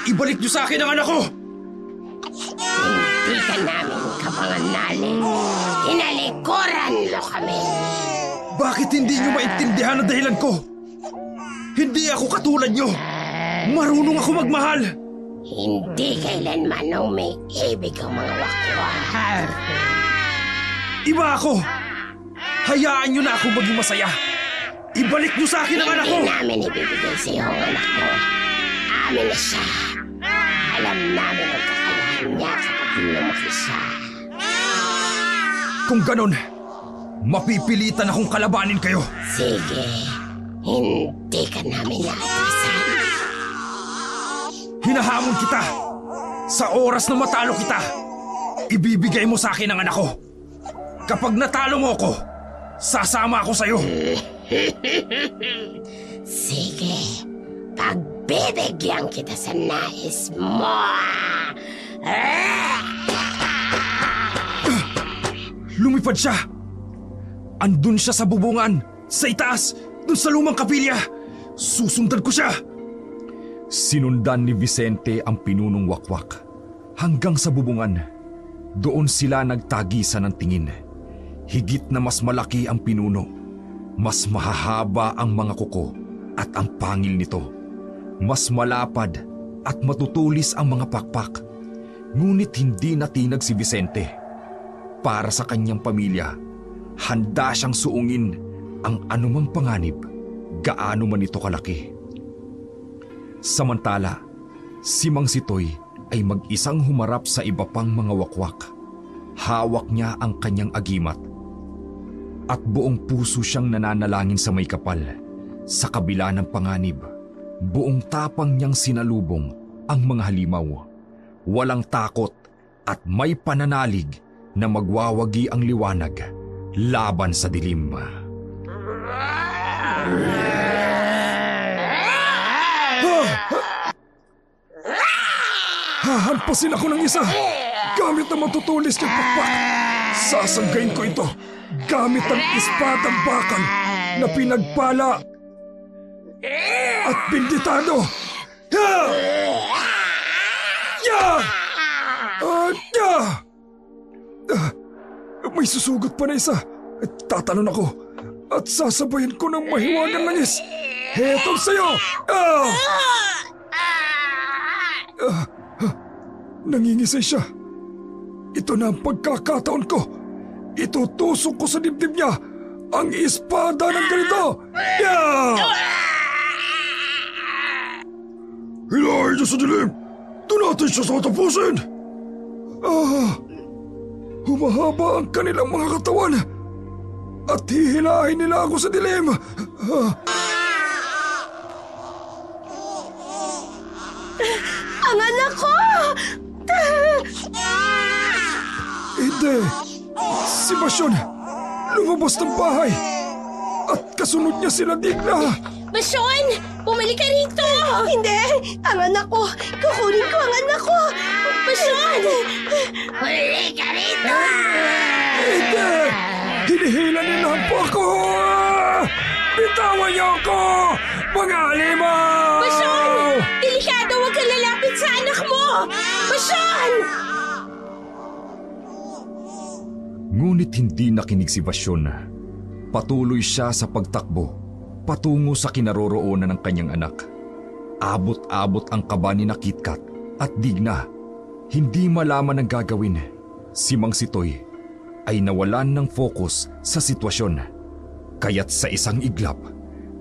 Ibalik niyo sa akin ang anak ko! Hindi ka namin kapanganalin. Tinalikuran mo kami. Bakit hindi niyo maintindihan ang dahilan ko? Hindi ako katulad niyo! Marunong ako magmahal! Hindi kailanman umiibig ang mga wakwak. Iba ako! Hayaan niyo na akong maging masaya! Ibalik niyo sa akin ang anak ko! Hindi namin ibibigay sa iyo ang anak mo. Amin na siya. Alam namin ang kakayahan niya kapag lumaki siya. Kung ganon, Mapipilitan akong kalabanin kayo. Sige, hindi ka namin naatrasan. Hinahamon kita. Sa oras na matalo kita, ibibigay mo sa akin ang anak ko. Kapag natalo mo ako, sasama ako sa'yo. Sige, pagbibigyan kita sa nais mo. Lumipad siya. Andun siya sa bubungan, sa itaas, dun sa lumang kapilya. Susundan ko siya. Sinundan ni Vicente ang pinunong wakwak hanggang sa bubungan. Doon sila nagtagisan ng tingin. Higit na mas malaki ang pinuno. Mas mahahaba ang mga kuko at ang pangil nito. Mas malapad at matutulis ang mga pakpak. Ngunit hindi natinag si Vicente. Para sa kanyang pamilya, handa siyang suungin ang anumang panganib, gaano man ito kalaki. Samantala, si Mang Sitoy ay mag-isang humarap sa iba pang mga wakwak. Hawak niya ang kanyang agimat at buong puso siyang nananalangin sa may kapal. Sa kabila ng panganib, buong tapang niyang sinalubong ang mga halimaw. Walang takot at may pananalig na magwawagi ang liwanag laban sa dilim. Hahampasin ako ng isa gamit ang matutulis kay pakpak. Sasanggain ko ito gamit ang espadang bakal na pinagpala at binditado. May susugot pa na isa. Tatalon ako at sasabayan ko ng mahiwagang langis. Heto sa'yo! Nangingisay siya. Ito na ang pagkakataon ko. Itutusok ko sa dibdib niya ang espada ng ganito. Hilahin niyo sa dilim. Doon natin siya sa tapusin. Humahaba ang kanilang mga katawan at hihilahin nila ako sa dilim. Ang anak ko! Hindi. Si Basyon lumabas ng bahay at kasunod niya sila Digna. Basyon! Bumalik ka rito! Hindi! Ang anak ko! Kukunin ko ang anak ko! Basyon! Huli ka rito! Hindi! Hinihila nila po ako! Bitawan niyo ako! Mga halimaw! Basyon! Delikado, huwag kang lalapit sa anak mo! Basyon! Ngunit hindi nakinig si Basyon. Patuloy siya sa pagtakbo patungo sa kinaroroonan ng kanyang anak. Abot-abot ang kaba ni Kitkat at Digna. Hindi malaman ang gagawin. Si Mang Sitoy ay nawalan ng focus sa sitwasyon. Kaya't sa isang iglap,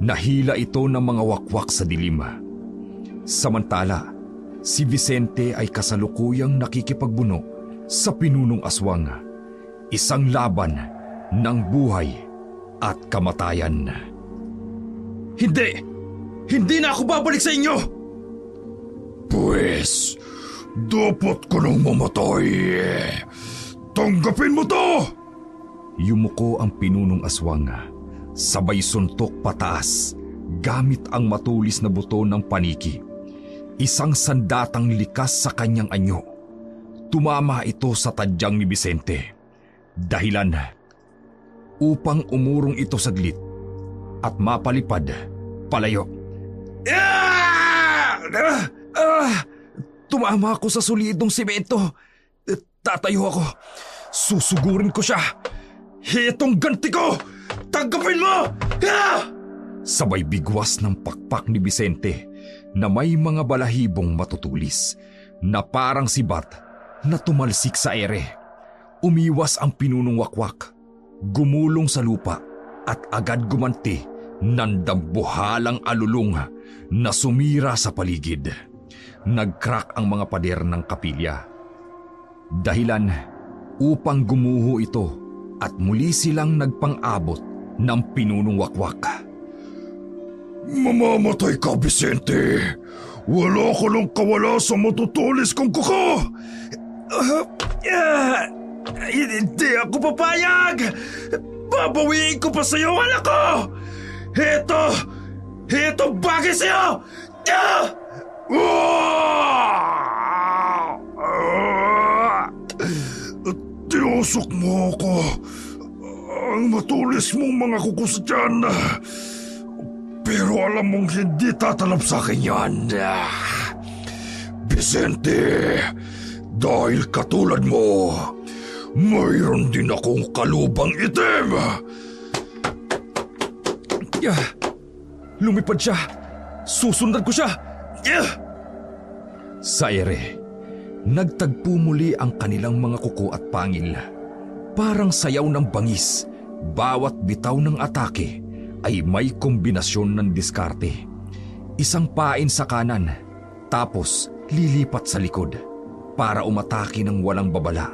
nahila ito ng mga wakwak sa dilim. Samantala, si Vicente ay kasalukuyang nakikipagbuno sa pinunong aswang. Isang laban ng buhay at kamatayan. Hindi! Hindi na ako babalik sa inyo! Pues, dapat ko nang mamatay. Tanggapin mo to! Yumuko ang pinunong aswang. Sabay suntok pataas gamit ang matulis na buto ng paniki. Isang sandatang likas sa kanyang anyo. Tumama ito sa tadyang ni Vicente. Dahilan upang umurong ito saglit at mapalipad palayo. Tumama ako sa solidong semento. Tatayo ako. Susugurin ko siya. Hetong ganti ko! Tanggapin mo! Sabay bigwas ng pakpak ni Vicente na may mga balahibong matutulis na parang sibat na tumalsik sa ere. Umiwas ang pinunong wakwak, gumulong sa lupa at agad gumanti ng dambuhalang alulong na sumira sa paligid. Nag-crack ang mga pader ng kapilya. Dahilan upang gumuho ito at muli silang nagpang-abot ng pinunong wakwak. Mamamatay ka, Vicente. Wala ka lang kawala sa matutulis kong kuko. Hindi ako papayag. Babawiin ko pa sa'yo, anak ko. Ito bagay sa'yo. Tinusok mo ako. Ang matulis mong mga kuko sa tiyan. Pero alam mong hindi tatalab sa akin yan. Vicente, dahil katulad mo, mayroon din akong kalubang itim. Lumipad siya. Susundan ko siya. Sa ere, nagtagpo muli ang kanilang mga kuko at pangil. Parang sayaw ng bangis, bawat bitaw ng atake ay may kombinasyon ng diskarte. Isang pain sa kanan, tapos lilipat sa likod para umatake ng walang babala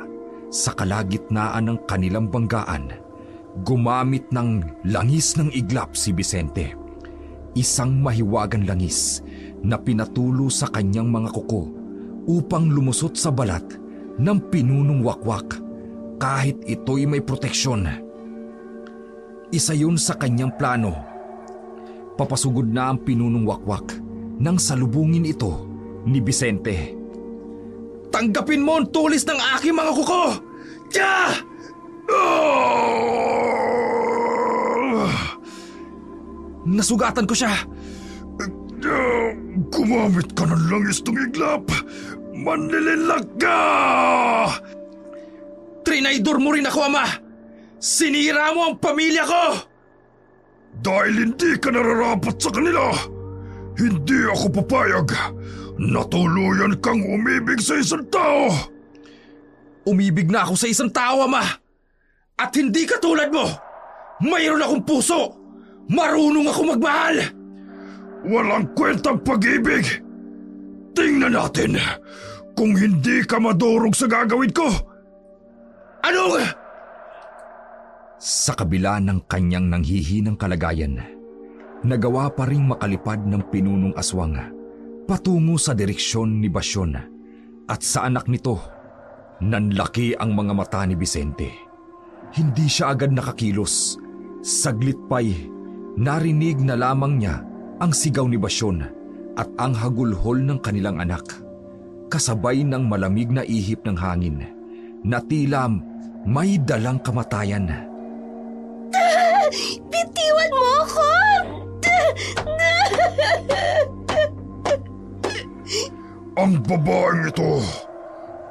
sa kalagitnaan ng kanilang banggaan. Gumamit ng langis ng iglap si Vicente. Isang mahiwagang langis na pinatulo sa kanyang mga kuko upang lumusot sa balat ng pinunong wakwak kahit ito'y may proteksyon. Isa yun sa kanyang plano. Papasugod na ang pinunong wakwak nang salubungin ito ni Vicente. Tanggapin mo ang tulis ng aking mga kuko! Nasugatan ko siya. Gumamit ka ng langis ng iglap. Manlililag ka! Trinaydor mo rin ako, Ama! Sinira mo ang pamilya ko! Dahil hindi ka nararapat sa kanila, hindi ako papayag na tuluyan kang umibig sa isang tao. Umibig na ako sa isang tao, Ama! At hindi katulad mo! Mayroon akong puso! Marunong ako magmahal! Walang kwentang pag-ibig. Tingnan natin kung hindi ka madurog sa gagawin ko. Anong? Sa kabila ng kanyang nanghihinang kalagayan, nagawa pa ring makalipad ng pinunong aswang patungo sa direksyon ni Basyon, at sa anak nito, nanlaki ang mga mata ni Vicente. Hindi siya agad nakakilos. Saglit pa'y narinig na lamang niya ang sigaw ni Basyon at ang hagulhol ng kanilang anak, kasabay ng malamig na ihip ng hangin na tila may dalang kamatayan. Bitiwan mo ako! Ang babaeng ito,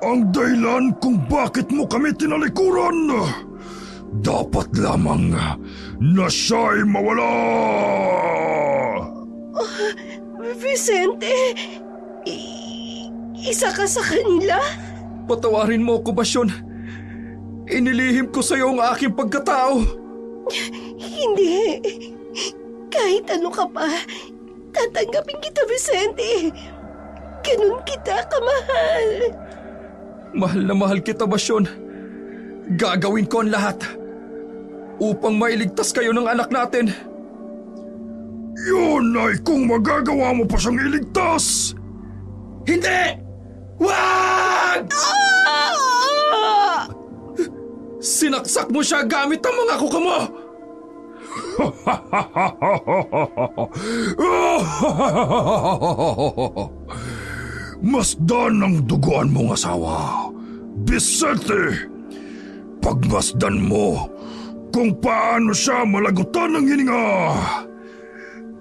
ang dahilan kung bakit mo kami tinalikuran. Dapat lamang na siya'y mawala. Vicente, isa ka sa kanila? Patawarin mo ko, Basyon. Inilihim ko sa iyo ang aking pagkatao. Hindi. Kahit ano ka pa, tatanggapin kita, Vicente. Ganun kita kamahal. Mahal na mahal kita, Basyon. Gagawin ko ang lahat upang mailigtas kayo ng anak natin. Yun ay kung magagawa mo pa siyang iligtas. Hindi! Wag! Sinaksak mo siya gamit ang mga kuko mo! Masdan ang duguan mong asawa, Vicente. Pagmasdan mo kung paano siya malagutan ng hininga.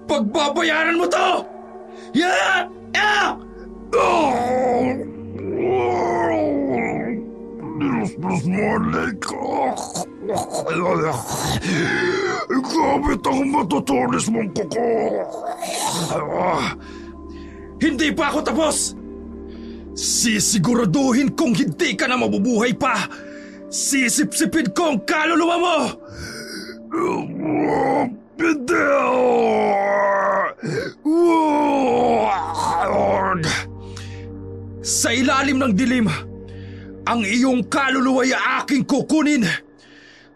Pagbabayaran mo to! Yeah! Yeah! Nilusbos mo ang leg ko. Gamit ang matutulis mong kuko. Hindi pa ako tapos! Sisiguraduhin kong hindi ka na mabubuhay pa! Sisipsipin ko ang kaluluwa mo! Hindi! Sa ilalim ng dilim, ang iyong kaluluwa ay aking kukunin.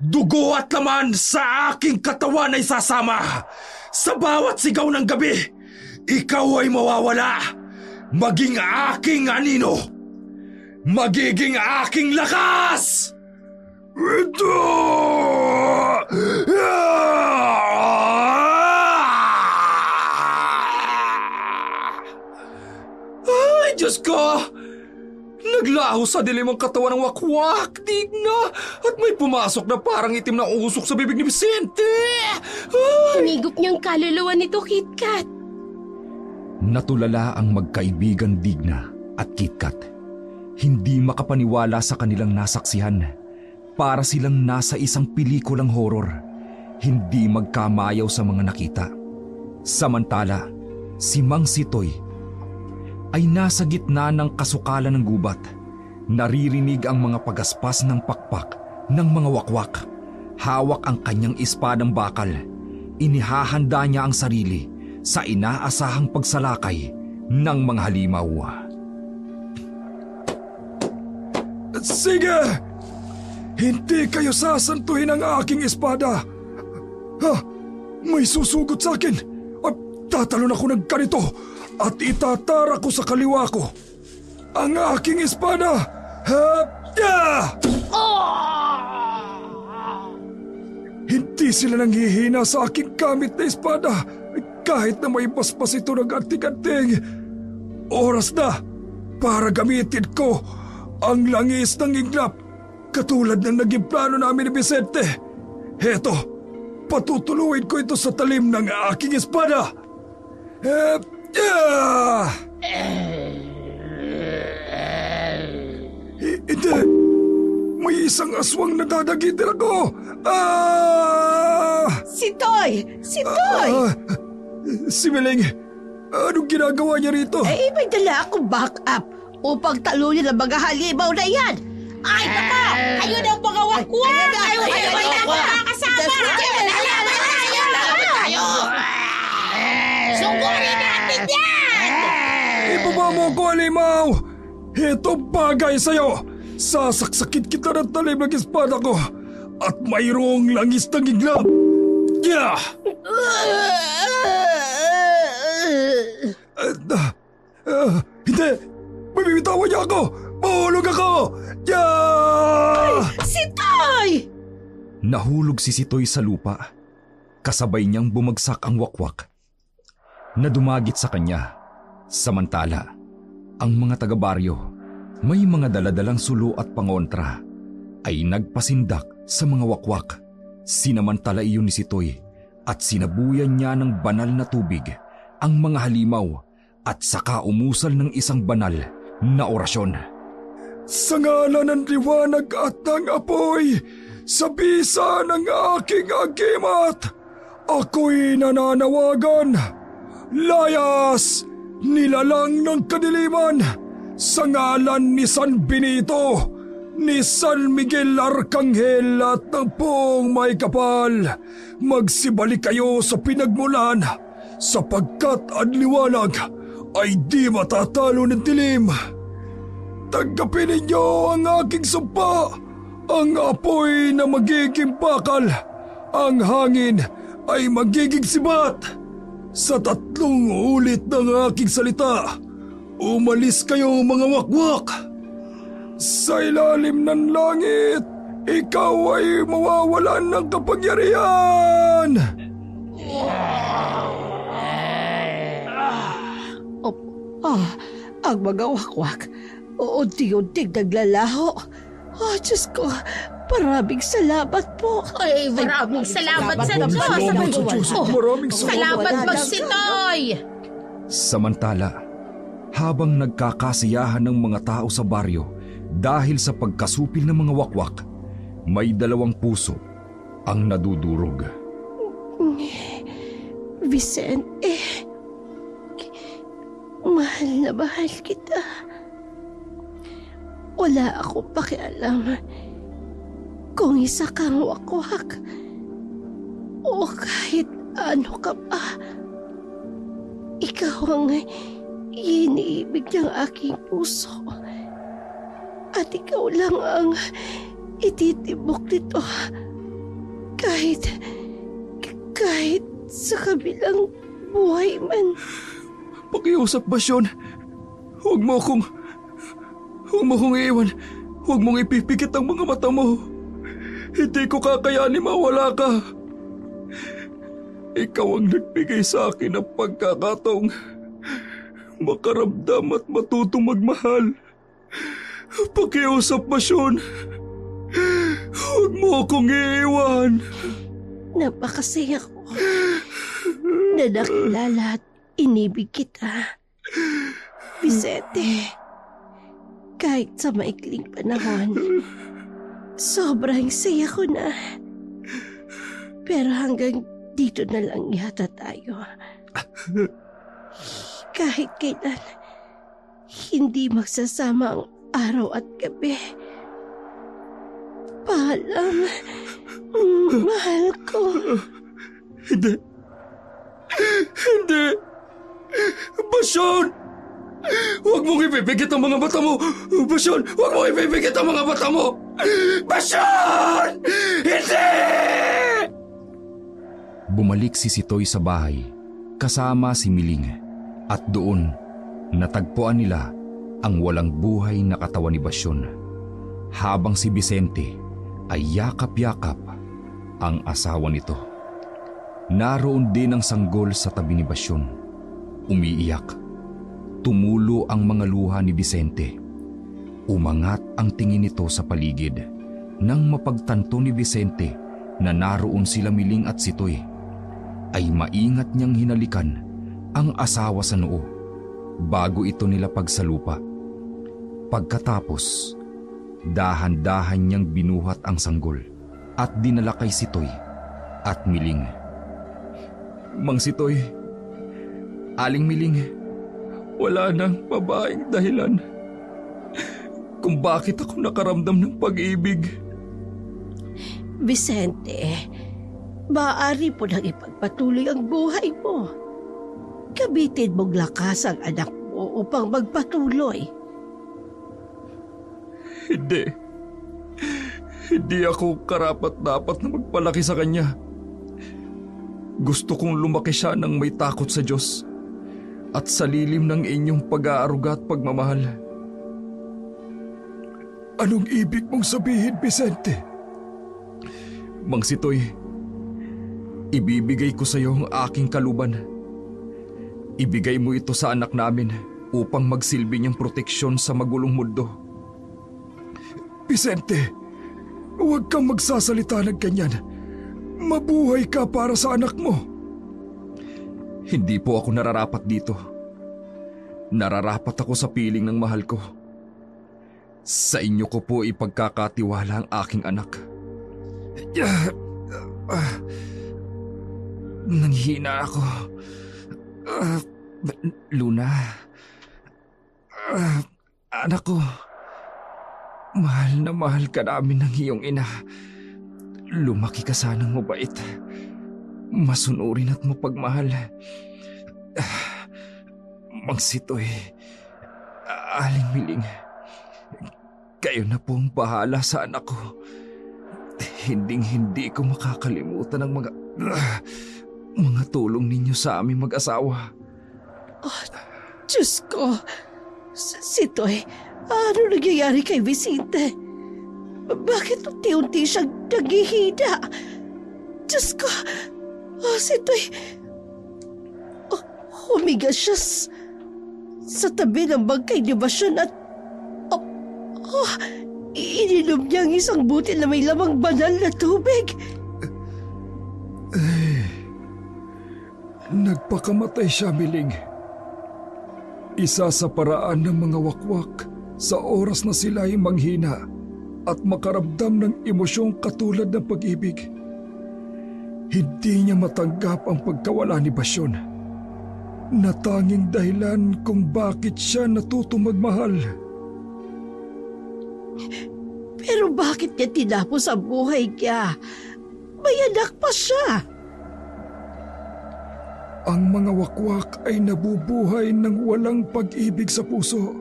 dugo at laman sa aking katawan ay sasama. Sa bawat sigaw ng gabi, ikaw ay mawawala. Maging aking anino. Magiging aking lakas! Ito! Ay, Diyos ko! Naglaho sa dilim ang katawan ng wakwak, Digna, at may pumasok na parang itim na usok sa bibig ni Vicente. Ay! Hinigop niyang kaluluwa nito, KitKat. Natulala ang magkaibigan Digna at KitKat. Hindi makapaniwala sa kanilang nasaksihan. Para silang nasa isang pelikulang horror. Hindi magkamayaw sa mga nakita. Samantala, si Mang Sitoy ay nasa gitna ng kasukalan ng gubat. Naririnig ang mga pagaspas ng pakpak ng mga wakwak. Hawak ang kanyang espadang bakal. Inihahanda niya ang sarili sa inaasahang pagsalakay ng mga halimaw. Sige! Hindi kayo sasantuhin ng aking espada. Ha? May susugod sa akin. Tatalon ako ng ganito at itatara ko sa kaliwa ko ang aking espada. Hindi sila nanghihina sa aking gamit na espada kahit na may paspas ito ng anting-anting. Oras na para gamitin ko ang langis ng iglap katulad ng naging plano namin ni Vicente. Heto, patutuluin ko ito sa talim ng aking espada. Hindi. May isang aswang nadadagitin ako. Sitoy! Sitoy! Si Meling, anong ginagawa niya rito? Eh, may dala akong backup upang talunin ang mga halimaw na yan. Ay, nako! Ayun ang mga wakwak! Ayun ang nakakasama! Tayo! Sunggurin natin yan! Ibaba mo ko, halimaw! Ito bagay sa'yo! Sasaksakin kita ng talim ng espada ko at mayroong langis ng iglap! Yeah! Hindi! Mabibitawan niya ako! Mahulog ako! Yeah! Sitoy! Nahulog si Sitoy sa lupa. Kasabay niyang bumagsak ang wakwak na dumagit sa kanya. Samantala, ang mga taga-baryo, may mga daladalang sulo at pangontra, ay nagpasindak sa mga wakwak. Sinamantala iyon ni Sitoy at sinabuyan niya ng banal na tubig ang mga halimaw at saka umusal ng isang banal na orasyon. Sa ngalan ng liwanag at ng apoy, sa bisa ng aking agimat, ako'y nananawagan. Layas, nilalang ng kadiliman, sa ngalan ni San Benito, ni San Miguel Arcangel at ng buong may kapal, magsibalik kayo sa pinagmulan, sapagkat ang liwanag ay di matatalo ng dilim. Tanggapin ninyo ang aking sumpa, ang apoy na magiging bakal, ang hangin ay magiging sibat. Sa 3 ulit ng aking salita, umalis kayo mga wakwak. Sa ilalim ng langit, ikaw ay mawawalan ng kapangyarihan. Ang mga wakwak, unti-unting naglalaho. Diyos ko, maraming salamat po. Ay, maraming salamat sa Diyos. Maraming Salamat, Magsitoy! Samantala, habang nagkakasiyahan ng mga tao sa baryo dahil sa pagkasupil ng mga wakwak, may 2 puso ang nadudurog. Vicente, mahal na mahal kita. Wala akong pakialam kung isa kang wakwak o kahit ano ka pa. Ikaw ang iniibig ng aking puso at ikaw lang ang ititibok nito kahit sa kabilang buhay man. Pakiusap, Basyon. Huwag mo akong iiwan. Huwag mong ipipikit ang mga mata mo. Hindi ko kakayanin mawala ka. Ikaw ang nagbigay sa akin ng pagkakataong makaramdam at matutong magmahal. Pakiusap, Basyon. Huwag mo akong iiwan. Napakasaya ko na nakilala at inibig kita, Vicente. Kahit sa maikling panahon, sobrang saya ko na. Pero hanggang dito na lang yata tayo. Kahit kailan, hindi magsasama ang araw at gabi. Paalam, mahal ko. Hindi. Basyon! Huwag mong ipipigit ang mga mata mo! Basyon! Huwag mong ipipigit ang mga mata mo! Basyon! Hindi! Bumalik si Sitoy sa bahay kasama si Miling at doon natagpuan nila ang walang buhay na katawan ni Basyon habang si Vicente ay yakap-yakap ang asawa nito. Naroon din ang sanggol sa tabi ni Basyon. Umiiyak. Tumulo ang mga luha ni Vicente. Umangat ang tingin nito sa paligid nang mapagtanto ni Vicente na naroon sila Miling at Sitoy. Ay maingat niyang hinalikan ang asawa sa noo bago ito nilapag sa lupa. Pagkatapos, dahan-dahan niyang binuhat ang sanggol at dinala kay Sitoy at Miling. Mang Sitoy, Aling Miling, wala nang babaeng dahilan kung bakit ako nakaramdam ng pag-ibig. Vicente, maaari po nang ipagpatuloy ang buhay mo. Kabitin mong lakas ang anak mo upang magpatuloy. Hindi ako karapat-dapat na magpalaki sa kanya. Gusto kong lumaki siya nang may takot sa Diyos at sa lilim ng inyong pag-aaruga at pagmamahal. Anong ibig mong sabihin, Vicente? Mang Sitoy, ibibigay ko sa iyo ang aking kaluban. Ibigay mo ito sa anak namin upang magsilbi niyang proteksyon sa magulong mundo. Vicente, huwag kang magsasalita ng ganyan. Mabuhay ka para sa anak mo. Hindi po ako nararapat dito. Nararapat ako sa piling ng mahal ko. Sa inyo ko po ipagkakatiwala ang aking anak. Nanghihina ako. Luna. Anak ko. Mahal na mahal ka namin ng iyong ina. Lumaki ka sanang mabait. Masunurin at mapagmahal. Mang Sitoy, Aling Miling, kayo na po ang bahala sa anak ko. Hinding-hindi ko makakalimutan ang mga tulong ninyo sa aming mag-asawa. Oh, Diyos ko! Sitoy, ano nangyayari kay Vicente? Bakit unti-unti siyang naghihina? Diyos ko! Oh, Sitoy! Oh, humiga siya sa tabi ng bangkay ni Basyon at ininom niya ang isang butil na may lamang banal na tubig. Nagpakamatay siya, Miling. Isa sa paraan ng mga wakwak sa oras na sila ay manghina at makaramdam ng emosyong katulad ng pag-ibig. Hindi niya matanggap ang pagkawala ni Basyon na tanging dahilan kung bakit siya natutong magmahal. Pero bakit niya tinapos ang buhay niya? May anak pa siya. Ang mga wakwak ay nabubuhay ng walang pag-ibig sa puso.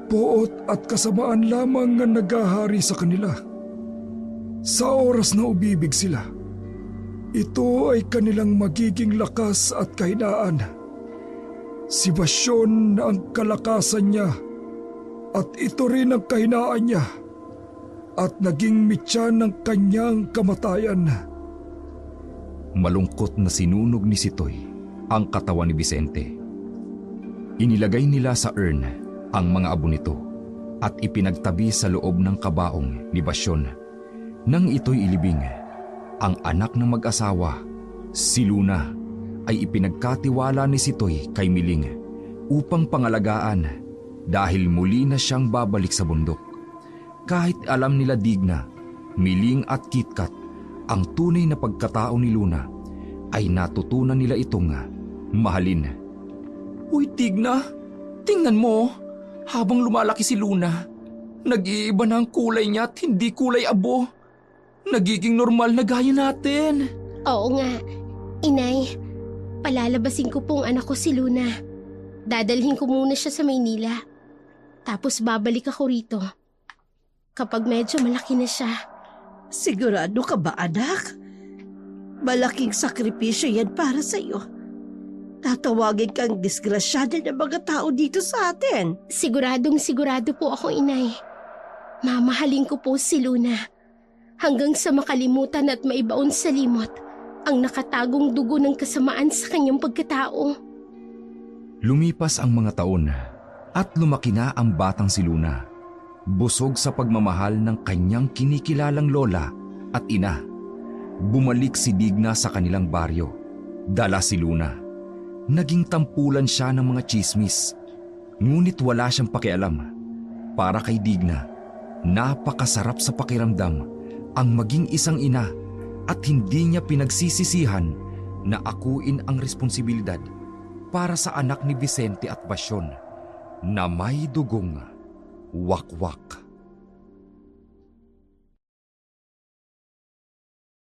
Poot at kasamaan lamang ang naghahari sa kanila. Sa oras na ubibig sila, ito ay kanilang magiging lakas at kahinaan. Si Basyon ang kalakasan niya at ito rin ang kahinaan niya at naging mitya ng kanyang kamatayan. Malungkot na sinunog ni Sitoy ang katawan ni Vicente. Inilagay nila sa urn ang mga abo nito at ipinagtabi sa loob ng kabaong ni Basyon. Nang ito'y ilibing, ang anak ng mag-asawa, si Luna, ay ipinagkatiwala ni Sitoy kay Miling upang pangalagaan dahil muli na siyang babalik sa bundok. Kahit alam nila Digna, Miling at Kitkat ang tunay na pagkatao ni Luna, ay natutunan nila itong mahalin. Uy, Digna, tingnan mo. Habang lumalaki si Luna, nag-iiba na ang kulay niya at hindi kulay abo. Nagiging normal na gaya natin. Oo nga. Inay, palalabasin ko pong anak ko si Luna. Dadalhin ko muna siya sa Maynila. Tapos babalik ako rito. Kapag medyo malaki na siya. Sigurado ka ba, anak? Malaking sakripisyo yan para sa'yo. Tatawagin kang disgrasyada ng mga tao dito sa atin. Siguradong sigurado po ako, Inay. Mamahalin ko po si Luna. Hanggang sa makalimutan at maibaon sa limot ang nakatagong dugo ng kasamaan sa kanyang pagkatao. Lumipas ang mga taon at lumaki na ang batang si Luna. Busog sa pagmamahal ng kanyang kinikilalang lola at ina. Bumalik si Digna sa kanilang baryo. Dala si Luna. Naging tampulan siya ng mga tsismis. Ngunit wala siyang pakialam. Para kay Digna, napakasarap sa pakiramdam ang maging isang ina at hindi niya pinagsisisihan na akuin ang responsibilidad para sa anak ni Vicente at Basyon na may dugong wakwak.